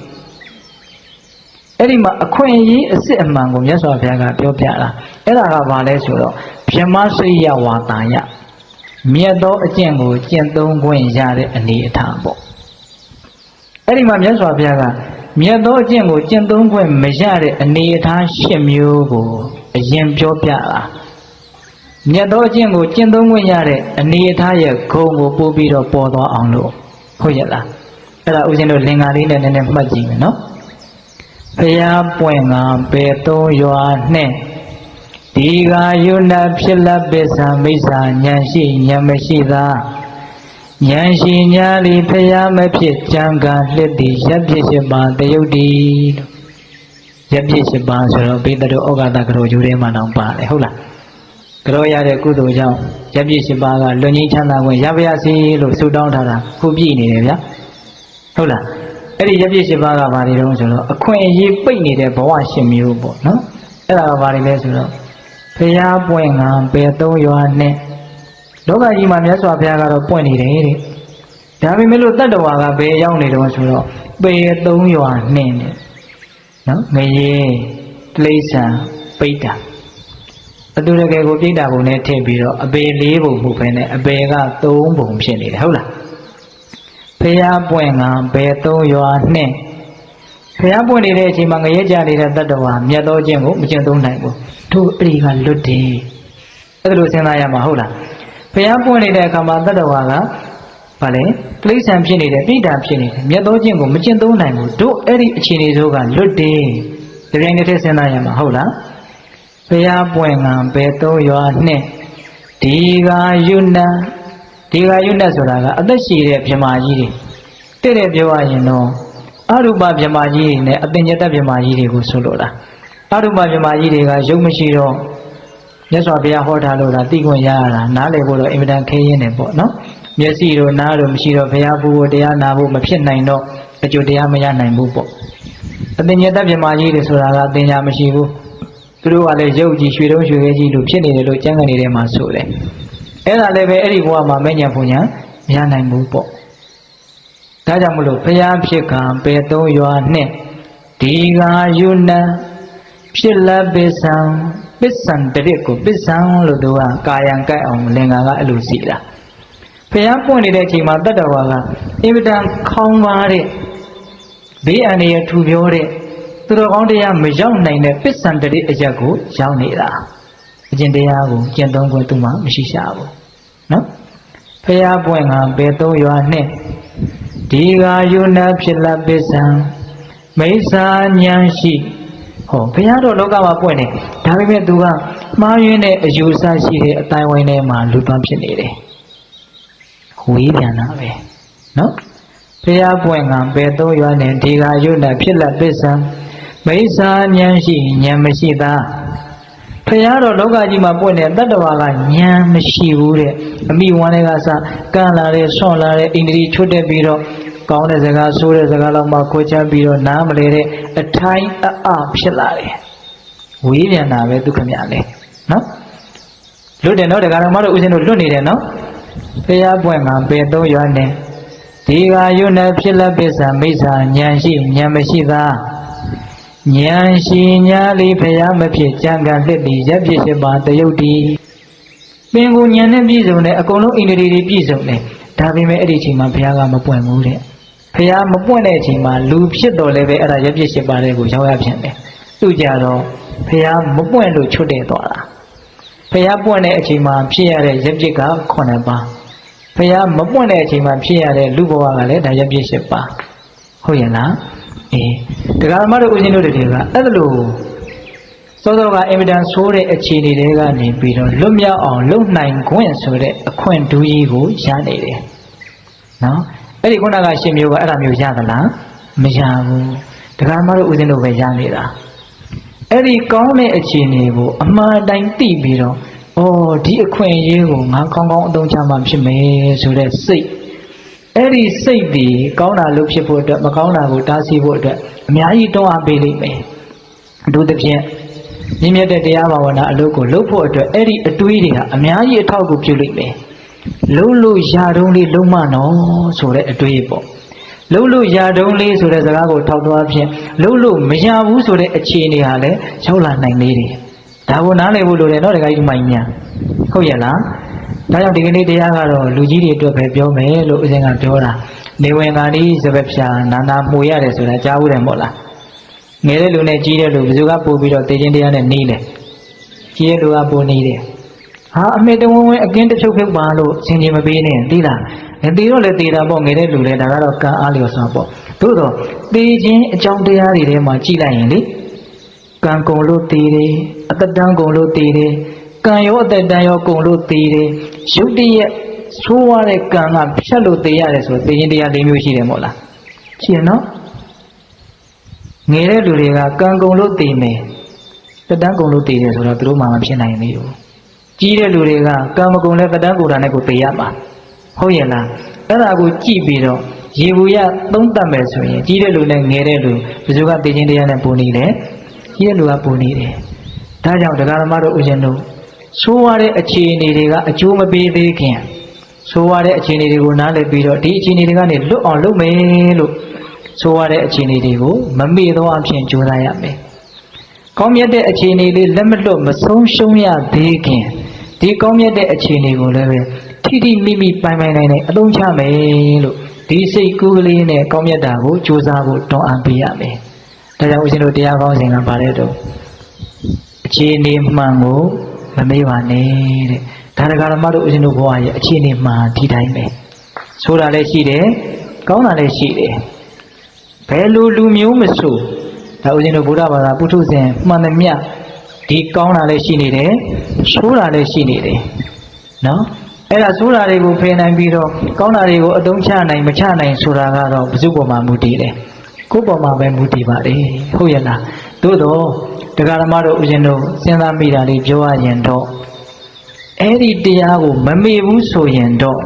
အဲ့ဒီမှာအခွင့်အရေးအစစ်အမှန်ကိုမြတ်စွာဘုရားကပြောပြတာအဲ့ဒါကဘာလဲဆိုတော့ဗြဟ္မစိယဝါတာယမြတ်သောအကျင့်ကိုကျင့်သုံးခွင့်ရတဲ့အနေအထားပေါ့အဲ့ဒီမှာမြတ်စွာဘုရားကမြတ်သောအကျင့်ကိုကျင့်သုံးခွင့်မရတဲ့အနေအထား10မျိုးကိုအရင်ပြောပြတာမြတ်သောအကျင့်ကိုကျင့်သုံးခွင့်ရတဲ့အနေအထားရဲ့ဂုဏ်ကိုပို့ပြီးတော့ပေါ်သွားအောင်လို့ဟုတ်ရဲ့လားအဲ့ဒါဦးဇင်းတို့လင်္ကာလေးနဲ့နည်းနည်းမှတ်ကြည့်မယ်နော်ဘုရားပွင့်ကပေ3ရွာနဲ့ဒီဃာယုဏဖြစ်လက်ပစ္စာမိစ္ဆာဉာဏ်ရှိဉာဏ်မရှိသာဉာဏ်ရှိညာလီဖျားမဖြစ်ကြံကလှစ်သည်ရပ်ဖြစ်7ပါးတယုတ်တည်ရပ်ဖြစ်7ပါးဆိုတော့ဘိသတို့ဩဃတကရောယူထဲမှာတောင်ပါတယ်ဟုတ်လားကရောရတဲ့ကုသိုလ်ကြောင့်ရပ်ဖြစ်7ပါးကလွန်ငင်းချမ်းသာခွင့်ရပါရစေလို့ဆုတောင်းထားတာခုပြည့်နေတယ်ဗျာဟုတ်လားအဲ့ဒီရပ်ဖြစ်7ပါးကဘာတွေတုံးဆိုတော့အခွင့်အရေးပိတ်နေတဲ့ဘဝ10မျိုးပေါ့နော်အဲ့ဒါကဘာတွေလဲဆိုတော့ဘုရားပွင့်ကပေ3ရွာနဲ့လောကကြီးမှာမြတ်စွာဘုရားကတော့ပွင့်နေတယ်တဲ့ဒါပေမဲ့လို့တတ္တဝါကဘယ်ရောက်နေတော့ဆိုတော့ပေ3ရွာနဲ့နော်ငရေတိရစ္ဆာန်ပိဋ္ဌာအတူတကယ်ကိုပိဋ္ဌာပုံနဲ့ထည့်ပြီးတော့အပေ4ပုံမှုပဲနဲ့အပေက3ပုံဖြစ်နေတယ်ဟုတ်လားဘုရားပွင့်ကပေ3ရွာနဲ့ဘုရားပွင့်နေတဲ့အချိန်မှာငရဲကြနေတဲ့တတ္တဝါမြတ်သောခြင်းကိုမကျင့်သုံးနိုင်ဘူးတို့အဲ့ဒီကလွတ်တယ်အဲ့ဒါလိုစဉ်းစားရမှာဟုတ်လားဘုရားပွင့်နေတဲ့အခါမှာတတ္တဝါကဗာလေတိရစ္ဆာန်ဖြစ်နေတယ်ပိဋ္ဌာဖြစ်နေတယ်မြတ်သောခြင်းကိုမကျင့်သုံးနိုင်ဘူးတို့အဲ့ဒီအခြေအနေဆိုကလွတ်တယ်ဒီတိုင်းတစ်ထည့်စဉ်းစားရမှာဟုတ်လားဘုရားပွင့်ကပေ3ရွာနဲ့ဒီဃာယုဏဆိုတာကအသက်ရှည်တဲ့ဗြဟ္မာကြီးတွေတဲ့ပြောရရင်တော့အရူပဗြဟ္မာကြီးတွေနဲ့အပင်ညတဗြဟ္မာကြီးတွေကိုဆိုလိုတာ အရုပမြမကြီးတွေကရုပ်မရှိတော့မြတ်စွာဘုရားဟောထားလို့လားသိခွင့်ရတာနားလည်ဖို့တော့အင်မတန်ခဲရင်းတယ်ပေါ့နော်မျက်စိတို့နားတို့မရှိတော့ဘုရားဖို့တရားနာဖို့မဖြစ်နိုင်တော့အကျိုးတရားမရနိုင်ဘူးပေါ့အတင်ညတမြမကြီးတွေဆိုတာကအတင်ညာမရှိဘူးသူတို့ကလည်းရုပ်ကြီးရွှေတုံးရွှေခဲကြီးလို့ဖြစ်နေတယ်လို့ကျမ်းဂန်တွေထဲမှာဆိုတယ်အဲ့ဒါလည်းပဲအဲ့ဒီဘဝမှာမဉ္ဇဉ်ဘုံညာမရနိုင်ဘူးပေါ့ဒါကြောင့်မလို့ဘုရားဖြစ်ကံပေသုံးရွာနဲ့ဒီဃာယုဏဖြစ်လက်ပစ္စံပစ္စံတရစ်ကိုပစ္စံလို့သူကကာယံကြိုက်အောင်လင်္ကာကအဲ့လိုစီတာဘုရားပွင့်နေတဲ့အချိန်မှာတတ္တဝါကအင်မတန်ခေါင်းပါတဲ့ဘေးအန္တရာယ်ထူပြောတဲ့သူတော်ကောင်းတရားမရောက်နိုင်တဲ့ပစ္စံတရစ်အရက်ကိုရောက်နေတာအကျင့်တရားကိုကျင့်သုံးခွင့်သူမှမရှိရှာဘူးနော်ဘုရားပွင့်ကပေသုံးရွာနဲ့ဒီဃာယုဏဖြစ်လက်ပစ္စံမိစ္ဆာဉာဏ်ရှိဟောဘုရားတော်လောကမှာပွင့်နေဒါပေမဲ့သူကမှားယွင်းတဲ့အယူဆရှိတဲ့အတိုင်းဝိုင်းထဲမှာလူသွားဖြစ်နေတယ်ဝေးပြန်တာပဲနော်ဘုရားပွင့်ကပေသုံးရွာနဲ့ဒီဃာယုဏဖြစ်လက်ပစ္စံမိစ္ဆာဉာဏ်ရှိဉာဏ်မရှိသားဘုရားတော်လောကကြီးမှာပွင့်တဲ့တတ္တဝါကဉာဏ်မရှိဘူးတဲ့အမိဝမ်းတွေကစကန့်လာတဲ့ဆွန့်လာတဲ့ဣန္ဒြေချွတ်တက်ပြီးတော့ကောင်းတဲ့စကားဆိုးတဲ့စကားလောက်မှခွဲခြားပြီးတော့နားမလဲတဲ့အထိုင်းအဖြစ်လာတယ်ဝေးပြန်တာပဲဒုက္ခမြလဲနော်လွတ်တယ်နော်တရားတော်မတို့ဦးဇင်းတို့လွတ်နေတယ်နော်ဘုရားပွင့်မှာပေသုံးရွာနဲ့ဒီဃာယုဏဖြစ်လက်ပစ္စံမိစ္ဆာဉာဏ်ရှိဉာဏ်မရှိသားဉာဏ်ရှိညာလေးဘုရားမဖြစ်ကြံကံလက်တည်ရပ်ဖြစ်ဖြစ်ပါတယုတ်တီပင်ကိုဉာဏ်နဲ့ပြည့်စုံတယ်အကုန်လုံးဣန္ဒြေတွေပြည့်စုံတယ်ဒါပေမဲ့အဲ့ဒီအချိန်မှာဘုရားကမပွင့်ဘူးတဲ့ဘုရားမပွင့်တဲ့အချိန်မှာလူဖြစ်တော်လည်းပဲအဲ့ဒါရပ်ဖြစ်ဖြစ်ပါတဲ့ကိုရောက်ရဖြစ်တယ်သူကြတော့ဘုရားမပွင့်လို့ချွတ်တယ်သွားတာဘုရားပွင့်တဲ့အချိန်မှာဖြစ်ရတဲ့ရပ်ဖြစ်က9ပါးဘုရားမပွင့်တဲ့အချိန်မှာဖြစ်ရတဲ့လူဘဝကလည်းဒါရပ်ဖြစ်10ပါးဟုတ်ရဲ့လားတရားဓမ္မတို့ဦးဇင်းတို့တွေကအဲ့ဒါလို့စောစောကအင်မတန်ဆိုးတဲ့အခြေအနေတွေကနေပြီးတော့လွတ်မြောက်အောင်လုပ်နိုင်ခွင့်ဆိုတဲ့အခွင့်ဒူးကြီးကိုရနေတယ်နော်အဲ့ဒီခုနကရှင်မျိုးကအဲ့ဒါမျိုးရသလားမရဘူးတရားဓမ္မတို့ဦးဇင်းတို့ပဲရနေတာအဲ့ဒီကောင်းတဲ့အခြေအနေကိုအမှားတိုင်းသိပြီးတော့ဒီအခွင့်အရေးကိုငါကောင်းကောင်းအသုံးချမှဖြစ်မယ်ဆိုတဲ့စိတ်အဲ့ဒီစိတ်ဒီကောင်းတာလို့ဖြစ်ဖို့အတွက်မကောင်းတာကိုတားဆီးဖို့အတွက်အများကြီးတွန်းအားပေးလိမ့်မယ်အထူးသဖြင့်မြင့်မြတ်တဲ့တရားဘာဝနာအလုပ်ကိုလုပ်ဖို့အတွက်အဲ့ဒီအတွေးတွေဟာအများကြီးအထောက်အကူပြုလိမ့်မယ်လုံးလို့ရတုံးလေးလုံးမနော်ဆိုတဲ့အတွေးပေါ့လုံးလို့ရတုံးလေးဆိုတဲ့စကားကိုထောက်သွားဖြင့်လုံးလို့မရဘူးဆိုတဲ့အခြေအနေဟာလည်းရောက်လာနိုင်နေတယ်ဒါကိုနားလည်ဖို့လိုတယ်နော်တခါကြီးမှန်ညာဟုတ်ရဲ့လားဒါကြောင့်ဒီကနေ့တရားကတော့လူကြီးတွေအတွက်ပဲပြောမယ်လို့ဦးဇင်းကပြောတာနေဝင်ကဏီစပက်ဖြာနာနာမှုရတယ်ဆိုတာကြားဘူးတယ်မို့လားငယ်တဲ့လူနဲ့ကြီးတဲ့လူဘယ်သူကပို့ပြီးတော့သိချင်းတရားနဲ့နေတယ်ကြီးတဲ့လူကပို့နေတယ်ဟာအမေတဝင်းဝင်းအကင်းတစ်ဖြုတ်ဖြုတ်ပါလို့စင်ကြီးမပေးနဲ့သိလားသိတော့လေသိတာပေါ့ငယ်တဲ့လူလည်းဒါကတော့ကံအားလျော်စွာပေါ့သို့တော့သိချင်းအကြောင်းတရားတွေထဲမှာကြည့်လိုက်ရင်လေကံကုန်လို့သိတယ်အတ္တတန်းကုန်လို့သိတယ်ကံရောအတ္တတန်းရောကုန်လို့သိတယ်ရုပ်တရက်ဆိုးရတဲ့ကံကဖြတ်လို့သိရတယ်ဆိုသိချင်းတရား၄မျိုးရှိတယ်မို့လားရှိရနော်ငယ်တဲ့လူတွေကကံကုန်လို့သိမယ်တတန်းကုန်လို့သိတယ်ဆိုတော့သူတို့မှမဖြစ်နိုင်သေးဘူးကြီးတဲ့လူတွေကကံမကုန်လဲတတန်းကုန်တာနဲ့ကိုသိရမှာဟုတ်ရဲ့လားအဲ့ဒါကိုကြည့်ပြီးတော့ရေဘူးရသုံးတတ်မယ်ဆိုရင်ကြီးတဲ့လူနဲ့ငယ်တဲ့လူဘယ်သူကသိချင်းတရားနဲ့ပုံနေတယ်ကြီးတဲ့လူကပုံနေတယ်ဒါကြောင့်တရားဓမ္မတို့ဥရှင်တို့ဆိုးရတဲ့အခြေအနေတွေကအကျိုးမပေးသေးခင်ဆိုးရတဲ့အခြေအနေတွေကိုနားလည်ပြီးတော့ဒီအခြေအနေတွေကနေလွတ်အောင်လုပ်မယ်လို့ဆိုးရတဲ့အခြေအနေတွေကိုမမေ့သောအဖြစ်ကြိုးစားရမယ်။ကောင်းမြတ်တဲ့အခြေအနေလေးလက်မလွတ်မဆုံးရှုံးရသေးခင်ဒီကောင်းမြတ်တဲ့အခြေအနေကိုလည်းပဲထိထိမိမိပိုင်ပိုင်နိုင်နိုင်အသုံးချမယ်လို့ဒီစိတ်ကူးကလေးနဲ့ကောင်းမြတ်တာကိုကြိုးစားဖို့တွန်းအားပေးရမယ်။ဒါကြောင့်ဦးဇင်းတို့တရားကောင်းစဉ်ကပါတယ်တော့အခြေအနေမှန်ကိုမမေ့ပါနဲ့တဲ့ဒါတရားဓမ္မတို့ဦးဇင်းတို့ဘဝရဲ့အခြေအနေမှန်ဒီတိုင်းပဲဆိုတာလည်းရှိတယ်ကောင်းတာလည်းရှိတယ်ဘယ်လိုလူမျိုးမဆိုဒါဦးဇင်းတို့ဗုဒ္ဓဘာသာပုထုဇဉ်မှန်သမျှဒီကောင်းတာလည်းရှိနေတယ်ဆိုးတာလည်းရှိနေတယ်နော်အဲ့ဒါဆိုးတာတွေကိုဖယ်နိုင်ပြီးတော့ကောင်းတာတွေကိုအသုံးချနိုင်မချနိုင်ဆိုတာကတော့ဘု து ပေါ်မှာမူတည်တယ်ကိုယ်ပေါ်မှာပဲမူတည်ပါတယ်ဟုတ်ရဲ့လားသို့တော့ တရားဓမ္မတို့ဦးဇင်းတို့စဉ်းစားမိတာလေးပြောရရင်တော့အဲ့ဒီတရားကိုမမေ့ဘူးဆိုရင်တော့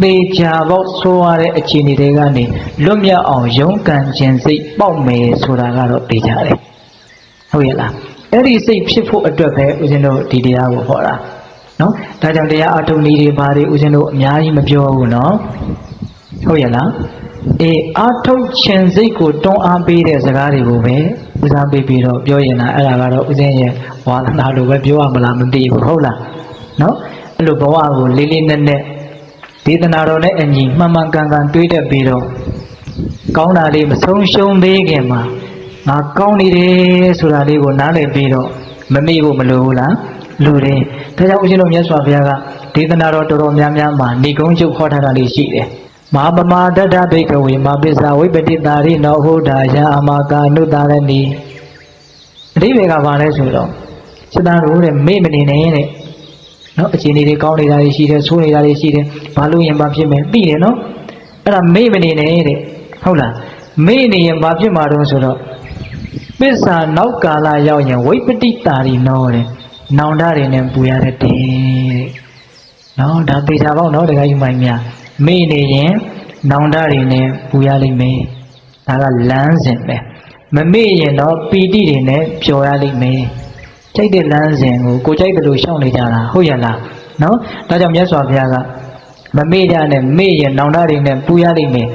သေချာပေါက်ဆိုရတဲ့အခြေအနေတွေကနေလွတ်မြောက်အောင်ရုန်းကန်ခြင်းစိတ်ပေါက်မယ်ဆိုတာကတော့သိကြတယ်ဟုတ်ရဲ့လားအဲ့ဒီစိတ်ဖြစ်ဖို့အတွက်ပဲဦးဇင်းတို့ဒီတရားကိုဟောတာနော်ဒါကြောင့်တရားအထုံးနည်းတွေဘာတွေဦးဇင်းတို့အများကြီးမပြောဘူးနော်ဟုတ်ရဲ့လားအေးအထုံးခြင်းစိတ်ကိုတွန်းအားပေးတဲ့စကားတွေကိုပဲဦးစားပေးပြီးတော့ပြောရင်လားအဲ့ဒါကတော့ဦးဇင်းရဲ့ဝါသနာလိုပဲပြောရမလားမသိဘူးဟုတ်လားနော်အဲ့လိုဘဝကိုလေးလေးနက်နက်ဒေသနာတော်နဲ့အညီမှန်မှန်ကန်ကန်တွေးတတ်ပြီးတော့ကောင်းတာလေးမဆုံးရှုံးသေးခင်မှာငါကောင်းနေတယ်ဆိုတာလေးကိုနားလည်ပြီးတော့မမေ့ဖို့မလိုဘူးလားလူတွေဒါကြောင့်ဦးဇင်းတို့မြတ်စွာဘုရားကဒေသနာတော်တော်တော်များများမှာဏိဂုံးချုပ်ခေါ်ထားတာလေးရှိတယ်မဟာပမာတတ္တဘိကဝေမပစ္စာဝိပတိတာရိနောဟုတ်တာယအမကာနုတာရဏီအဓိပ္ပာယ်ကဘာလဲဆိုတော့စိတ္တတို့တဲ့မေ့မနေနဲ့တဲ့နော်အခြေအနေတွေကောင်းနေတာတွေရှိတယ်ဆိုးနေတာတွေရှိတယ်ဘာလို့ရင်ဘာဖြစ်မယ်သိတယ်နော်အဲ့ဒါမေ့မနေနဲ့တဲ့ဟုတ်လားမေ့နေရင်ဘာဖြစ်မှာတော့ဆိုတော့ပစ္စာနောက်ကာလရောက်ရင်ဝိပတိတာရိနောတဲ့နောင်တတွေနဲ့ပူရတဲ့တဲ့နော်ဒါသေချာပေါ့နော်တခါယူမိုင်းများမေ့နေရင်နောင်တတွေနဲ့ပူရလိမ့်မယ်ဒါကလမ်းစဉ်ပဲမမေ့ရင်တော့ပီတိတွေနဲ့ပျော်ရလိမ့်မယ်ကြိုက်တဲ့လမ်းစဉ်ကိုကြိုက်တယ်လို့ရှောင်နေကြတာဟုတ်ရလားနော်ဒါကြောင့်မြတ်စွာဘုရားကမမေ့ကြနဲ့မေ့ရင်နောင်တတွေနဲ့ပူရလိမ့်မယ်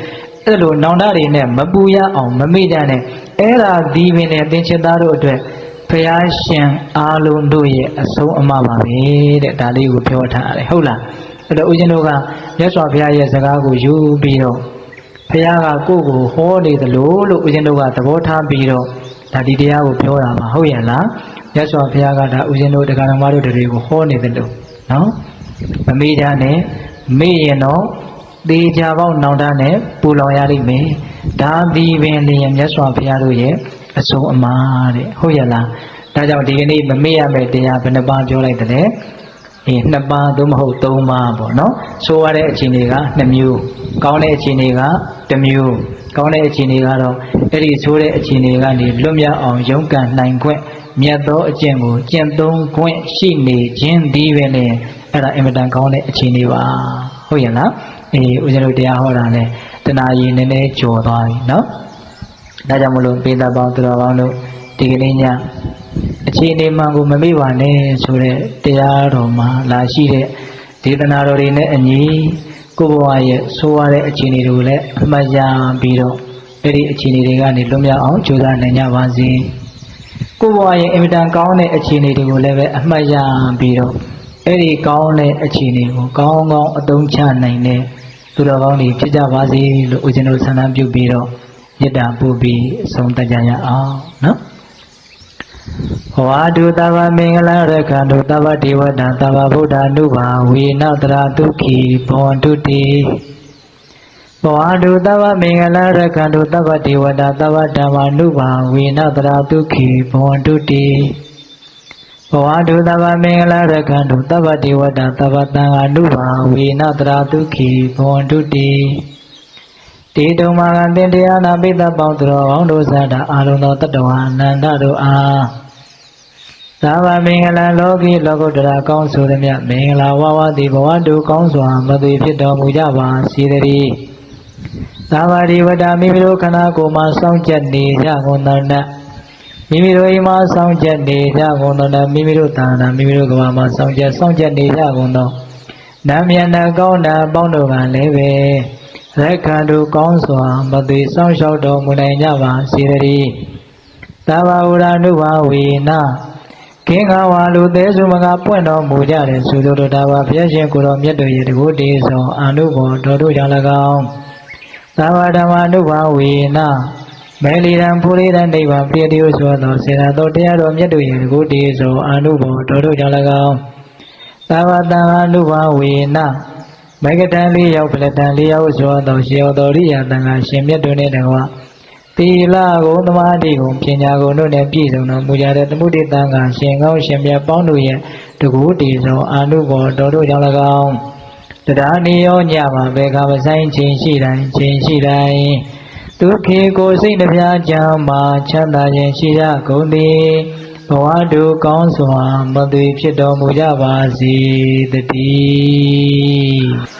အဲ့လိုနောင်တတွေနဲ့မပူရအောင်မမေ့ကြနဲ့အဲ့ဒါဒီပင်နဲ့သင်္ချစ်သားတို့အတွက်ဘုရားရှင်အားလုံးတို့ရဲ့အဆုံးအမပါပဲတဲ့ဒါလေးကိုပြောထားရတယ်ဟုတ်လားအဲ့တော့ဦးဇင်းတို့ကမြတ်စွာဘုရားရဲ့စကားကိုယူပြီးတော့ဘုရားကကိုယ့်ကိုဟောနေသလိုလို့ဦးဇင်းတို့ကသဘောထားပြီးတော့ဒါဒီတရားကိုပြောတာပါဟုတ်ရဲ့လားမြတ်စွာဘုရားကဒါဦးဇင်းတို့တရားတော်မတို့တွေကိုဟောနေသလိုနော်မမေ့ကြနဲ့မေ့ရင်တော့သေချာပေါက်နောင်တနဲ့ပူလောင်ရလိမ့်မယ်ဒါဒီပင်လျင်မြတ်စွာဘုရားတို့ရဲ့အဆုံးအမတဲ့ဟုတ်ရဲ့လားဒါကြောင့်ဒီကနေ့မမေ့ရမယ့်တရားဘယ်နှပါးပြောလိုက်တယ်2ပါးသို့မဟုတ်3ပါးပေါ့နော်ဆိုရတဲ့အခြေအနေက2မျိုးကောင်းတဲ့အခြေအနေက1မျိုးကောင်းတဲ့အခြေအနေကတော့အဲ့ဒီဆိုတဲ့အခြေအနေကနေလွတ်မြောက်အောင်ရုန်းကန်နိုင်ခွင့်မြတ်သောအကျင့်ကိုကျင့်သုံးခွင့်ရှိနေခြင်းဒီပဲလေအဲ့ဒါအင်မတန်ကောင်းတဲ့အခြေအနေပါဟုတ်ရဲ့လားဦးဇင်းတို့တရားဟောတာနဲ့တဏှာကြီးနည်းနည်းကျော်သွားပြီနော်ဒါကြောင့်မလို့ပေသက်ပေါင်းသူတော်ကောင်းတို့ဒီကနေ့ညအခြေအနေမှန်ကိုမမေ့ပါနဲ့ဆိုတဲ့တရားတော်မှာလာရှိတဲ့ဒေသနာတော်တွေနဲ့အညီကိုယ့်ဘဝရဲ့ဆိုးရတဲ့အခြေအနေတွေကိုလည်းအမှတ်ရပြီးတော့အဲ့ဒီအခြေအနေတွေကနေလွတ်မြောက်အောင်ကြိုးစားနိုင်ကြပါစေကိုယ့်ဘဝရဲ့အင်မတန်ကောင်းတဲ့အခြေအနေတွေကိုလည်းပဲအမှတ်ရပြီးတော့အဲ့ဒီကောင်းတဲ့အခြေအနေကိုကောင်းကောင်းအသုံးချနိုင်တဲ့သူတော်ကောင်းတွေဖြစ်ကြပါစေလို့ဦးဇင်းတို့ဆန္ဒပြုပြီးတော့မေတ္တာပို့ပြီးဆုံးသတ်ကြရအောင်နော်ဝါဒုတဗ္ဗမင်္ဂလာရခန္တုတဗ္ဗဒေဝတာတဗ္ဗဗုဒ္ဓ ानु ဘာဝေနတရာဒုက္ခိဘောတုတိဝါဒုတဗ္ဗမင်္ဂလာရခန္တုတဗ္ဗဒေဝတာတဗ္ဗဓမ္မာ ानु ဘာဝေနတရာဒုက္ခိဘောတုတိဝါဒုတဗ္ဗမင်္ဂလာရခန္တုတဗ္ဗဒေဝတာတဗ္ဗသံဃာ ानु ဘာဝေနတရာဒုက္ခိဘောတုတိတေတုံမာကသင်တရားနာပိသပေါင်းသူတော်ကောင်းတို့ဇာတာအာလုံးသောတတ္တဝါအနန္တတို့အားသာဝမင်္ဂလာလောကီလောကုတ္တရာကောင်းဆိုသည်မြတ်မင်္ဂလာဝဝတိဘဝတုကောင်းစွာမသွေဖြစ်တော်မူကြပါစေတည်းသာဝတိဝတ္တမိမိတို့ခန္ဓာကိုယ်မှာစောင့်ကြနေကြကုန်သောနတ်မိမိတို့အိမ်မှာစောင့်ကြနေကြကုန်သောနတ်မိမိတို့သာနာမိမိတို့ကဘာမှာစောင့်ကြနေကြကုန်သောနတ်မြတ်နာကောင်းနာပေါင်းတို့ကလည်းပဲရက္ခန္တုကောင်းစွာမသွေစောင့်ရှောက်တော်မူနိုင်ကြပါစေတည်းသာဝဝရ ानु ဘာဝေနကင်းကားဝါလူသေးစုမကပွင့်တော်မူကြတဲ့သုဒ္ဓတာဝဘုရားရှင်ကိုယ်တော်မြတ်တို့ရဲ့တကုတေဆောင်အာနုဘောတော်တို့ကြောင့်၎င်းသာဝဓမ္မ ानु ဘာဝေနမေလီရန်ဖူရိရန်နိဗ္ဗာန်ပြည့်တည်ဆိုသောစေတသောတရားတော်မြတ်တို့ရဲ့တကုတေဆောင်အာနုဘောတော်တို့ကြောင့်၎င်းသာဝတံ ानु ဘာဝေနမေကတံလေးရောက်ပလတံလေးရောက်ဆိုသောရှေယောတော်ရိယတံဃာရှင်မြတ်တို့နဲ့တကွာသီလကိုသမာဓိကိုပညာကိုတို့နဲ့ပြည့်စုံတော်မူကြတဲ့သမုဒိတံဃာရှင်ကောင်းရှင်မြတ်ပေါင်းတို့ရဲ့တကူတည်သောအာနုဘောတော်တို့ကြောင့်၎င်းတရားနိယောညမှာဘေခမဆိုင်ခြင်းရှိတိုင်းဒုက္ခေကိုစိတ်နှပြချမ်းမှာချမ်းသာခြင်းရှိရကုန်သည် ဘဝတုကောင်းစွာမသွေဖြစ်တော်မူကြပါစေတည်း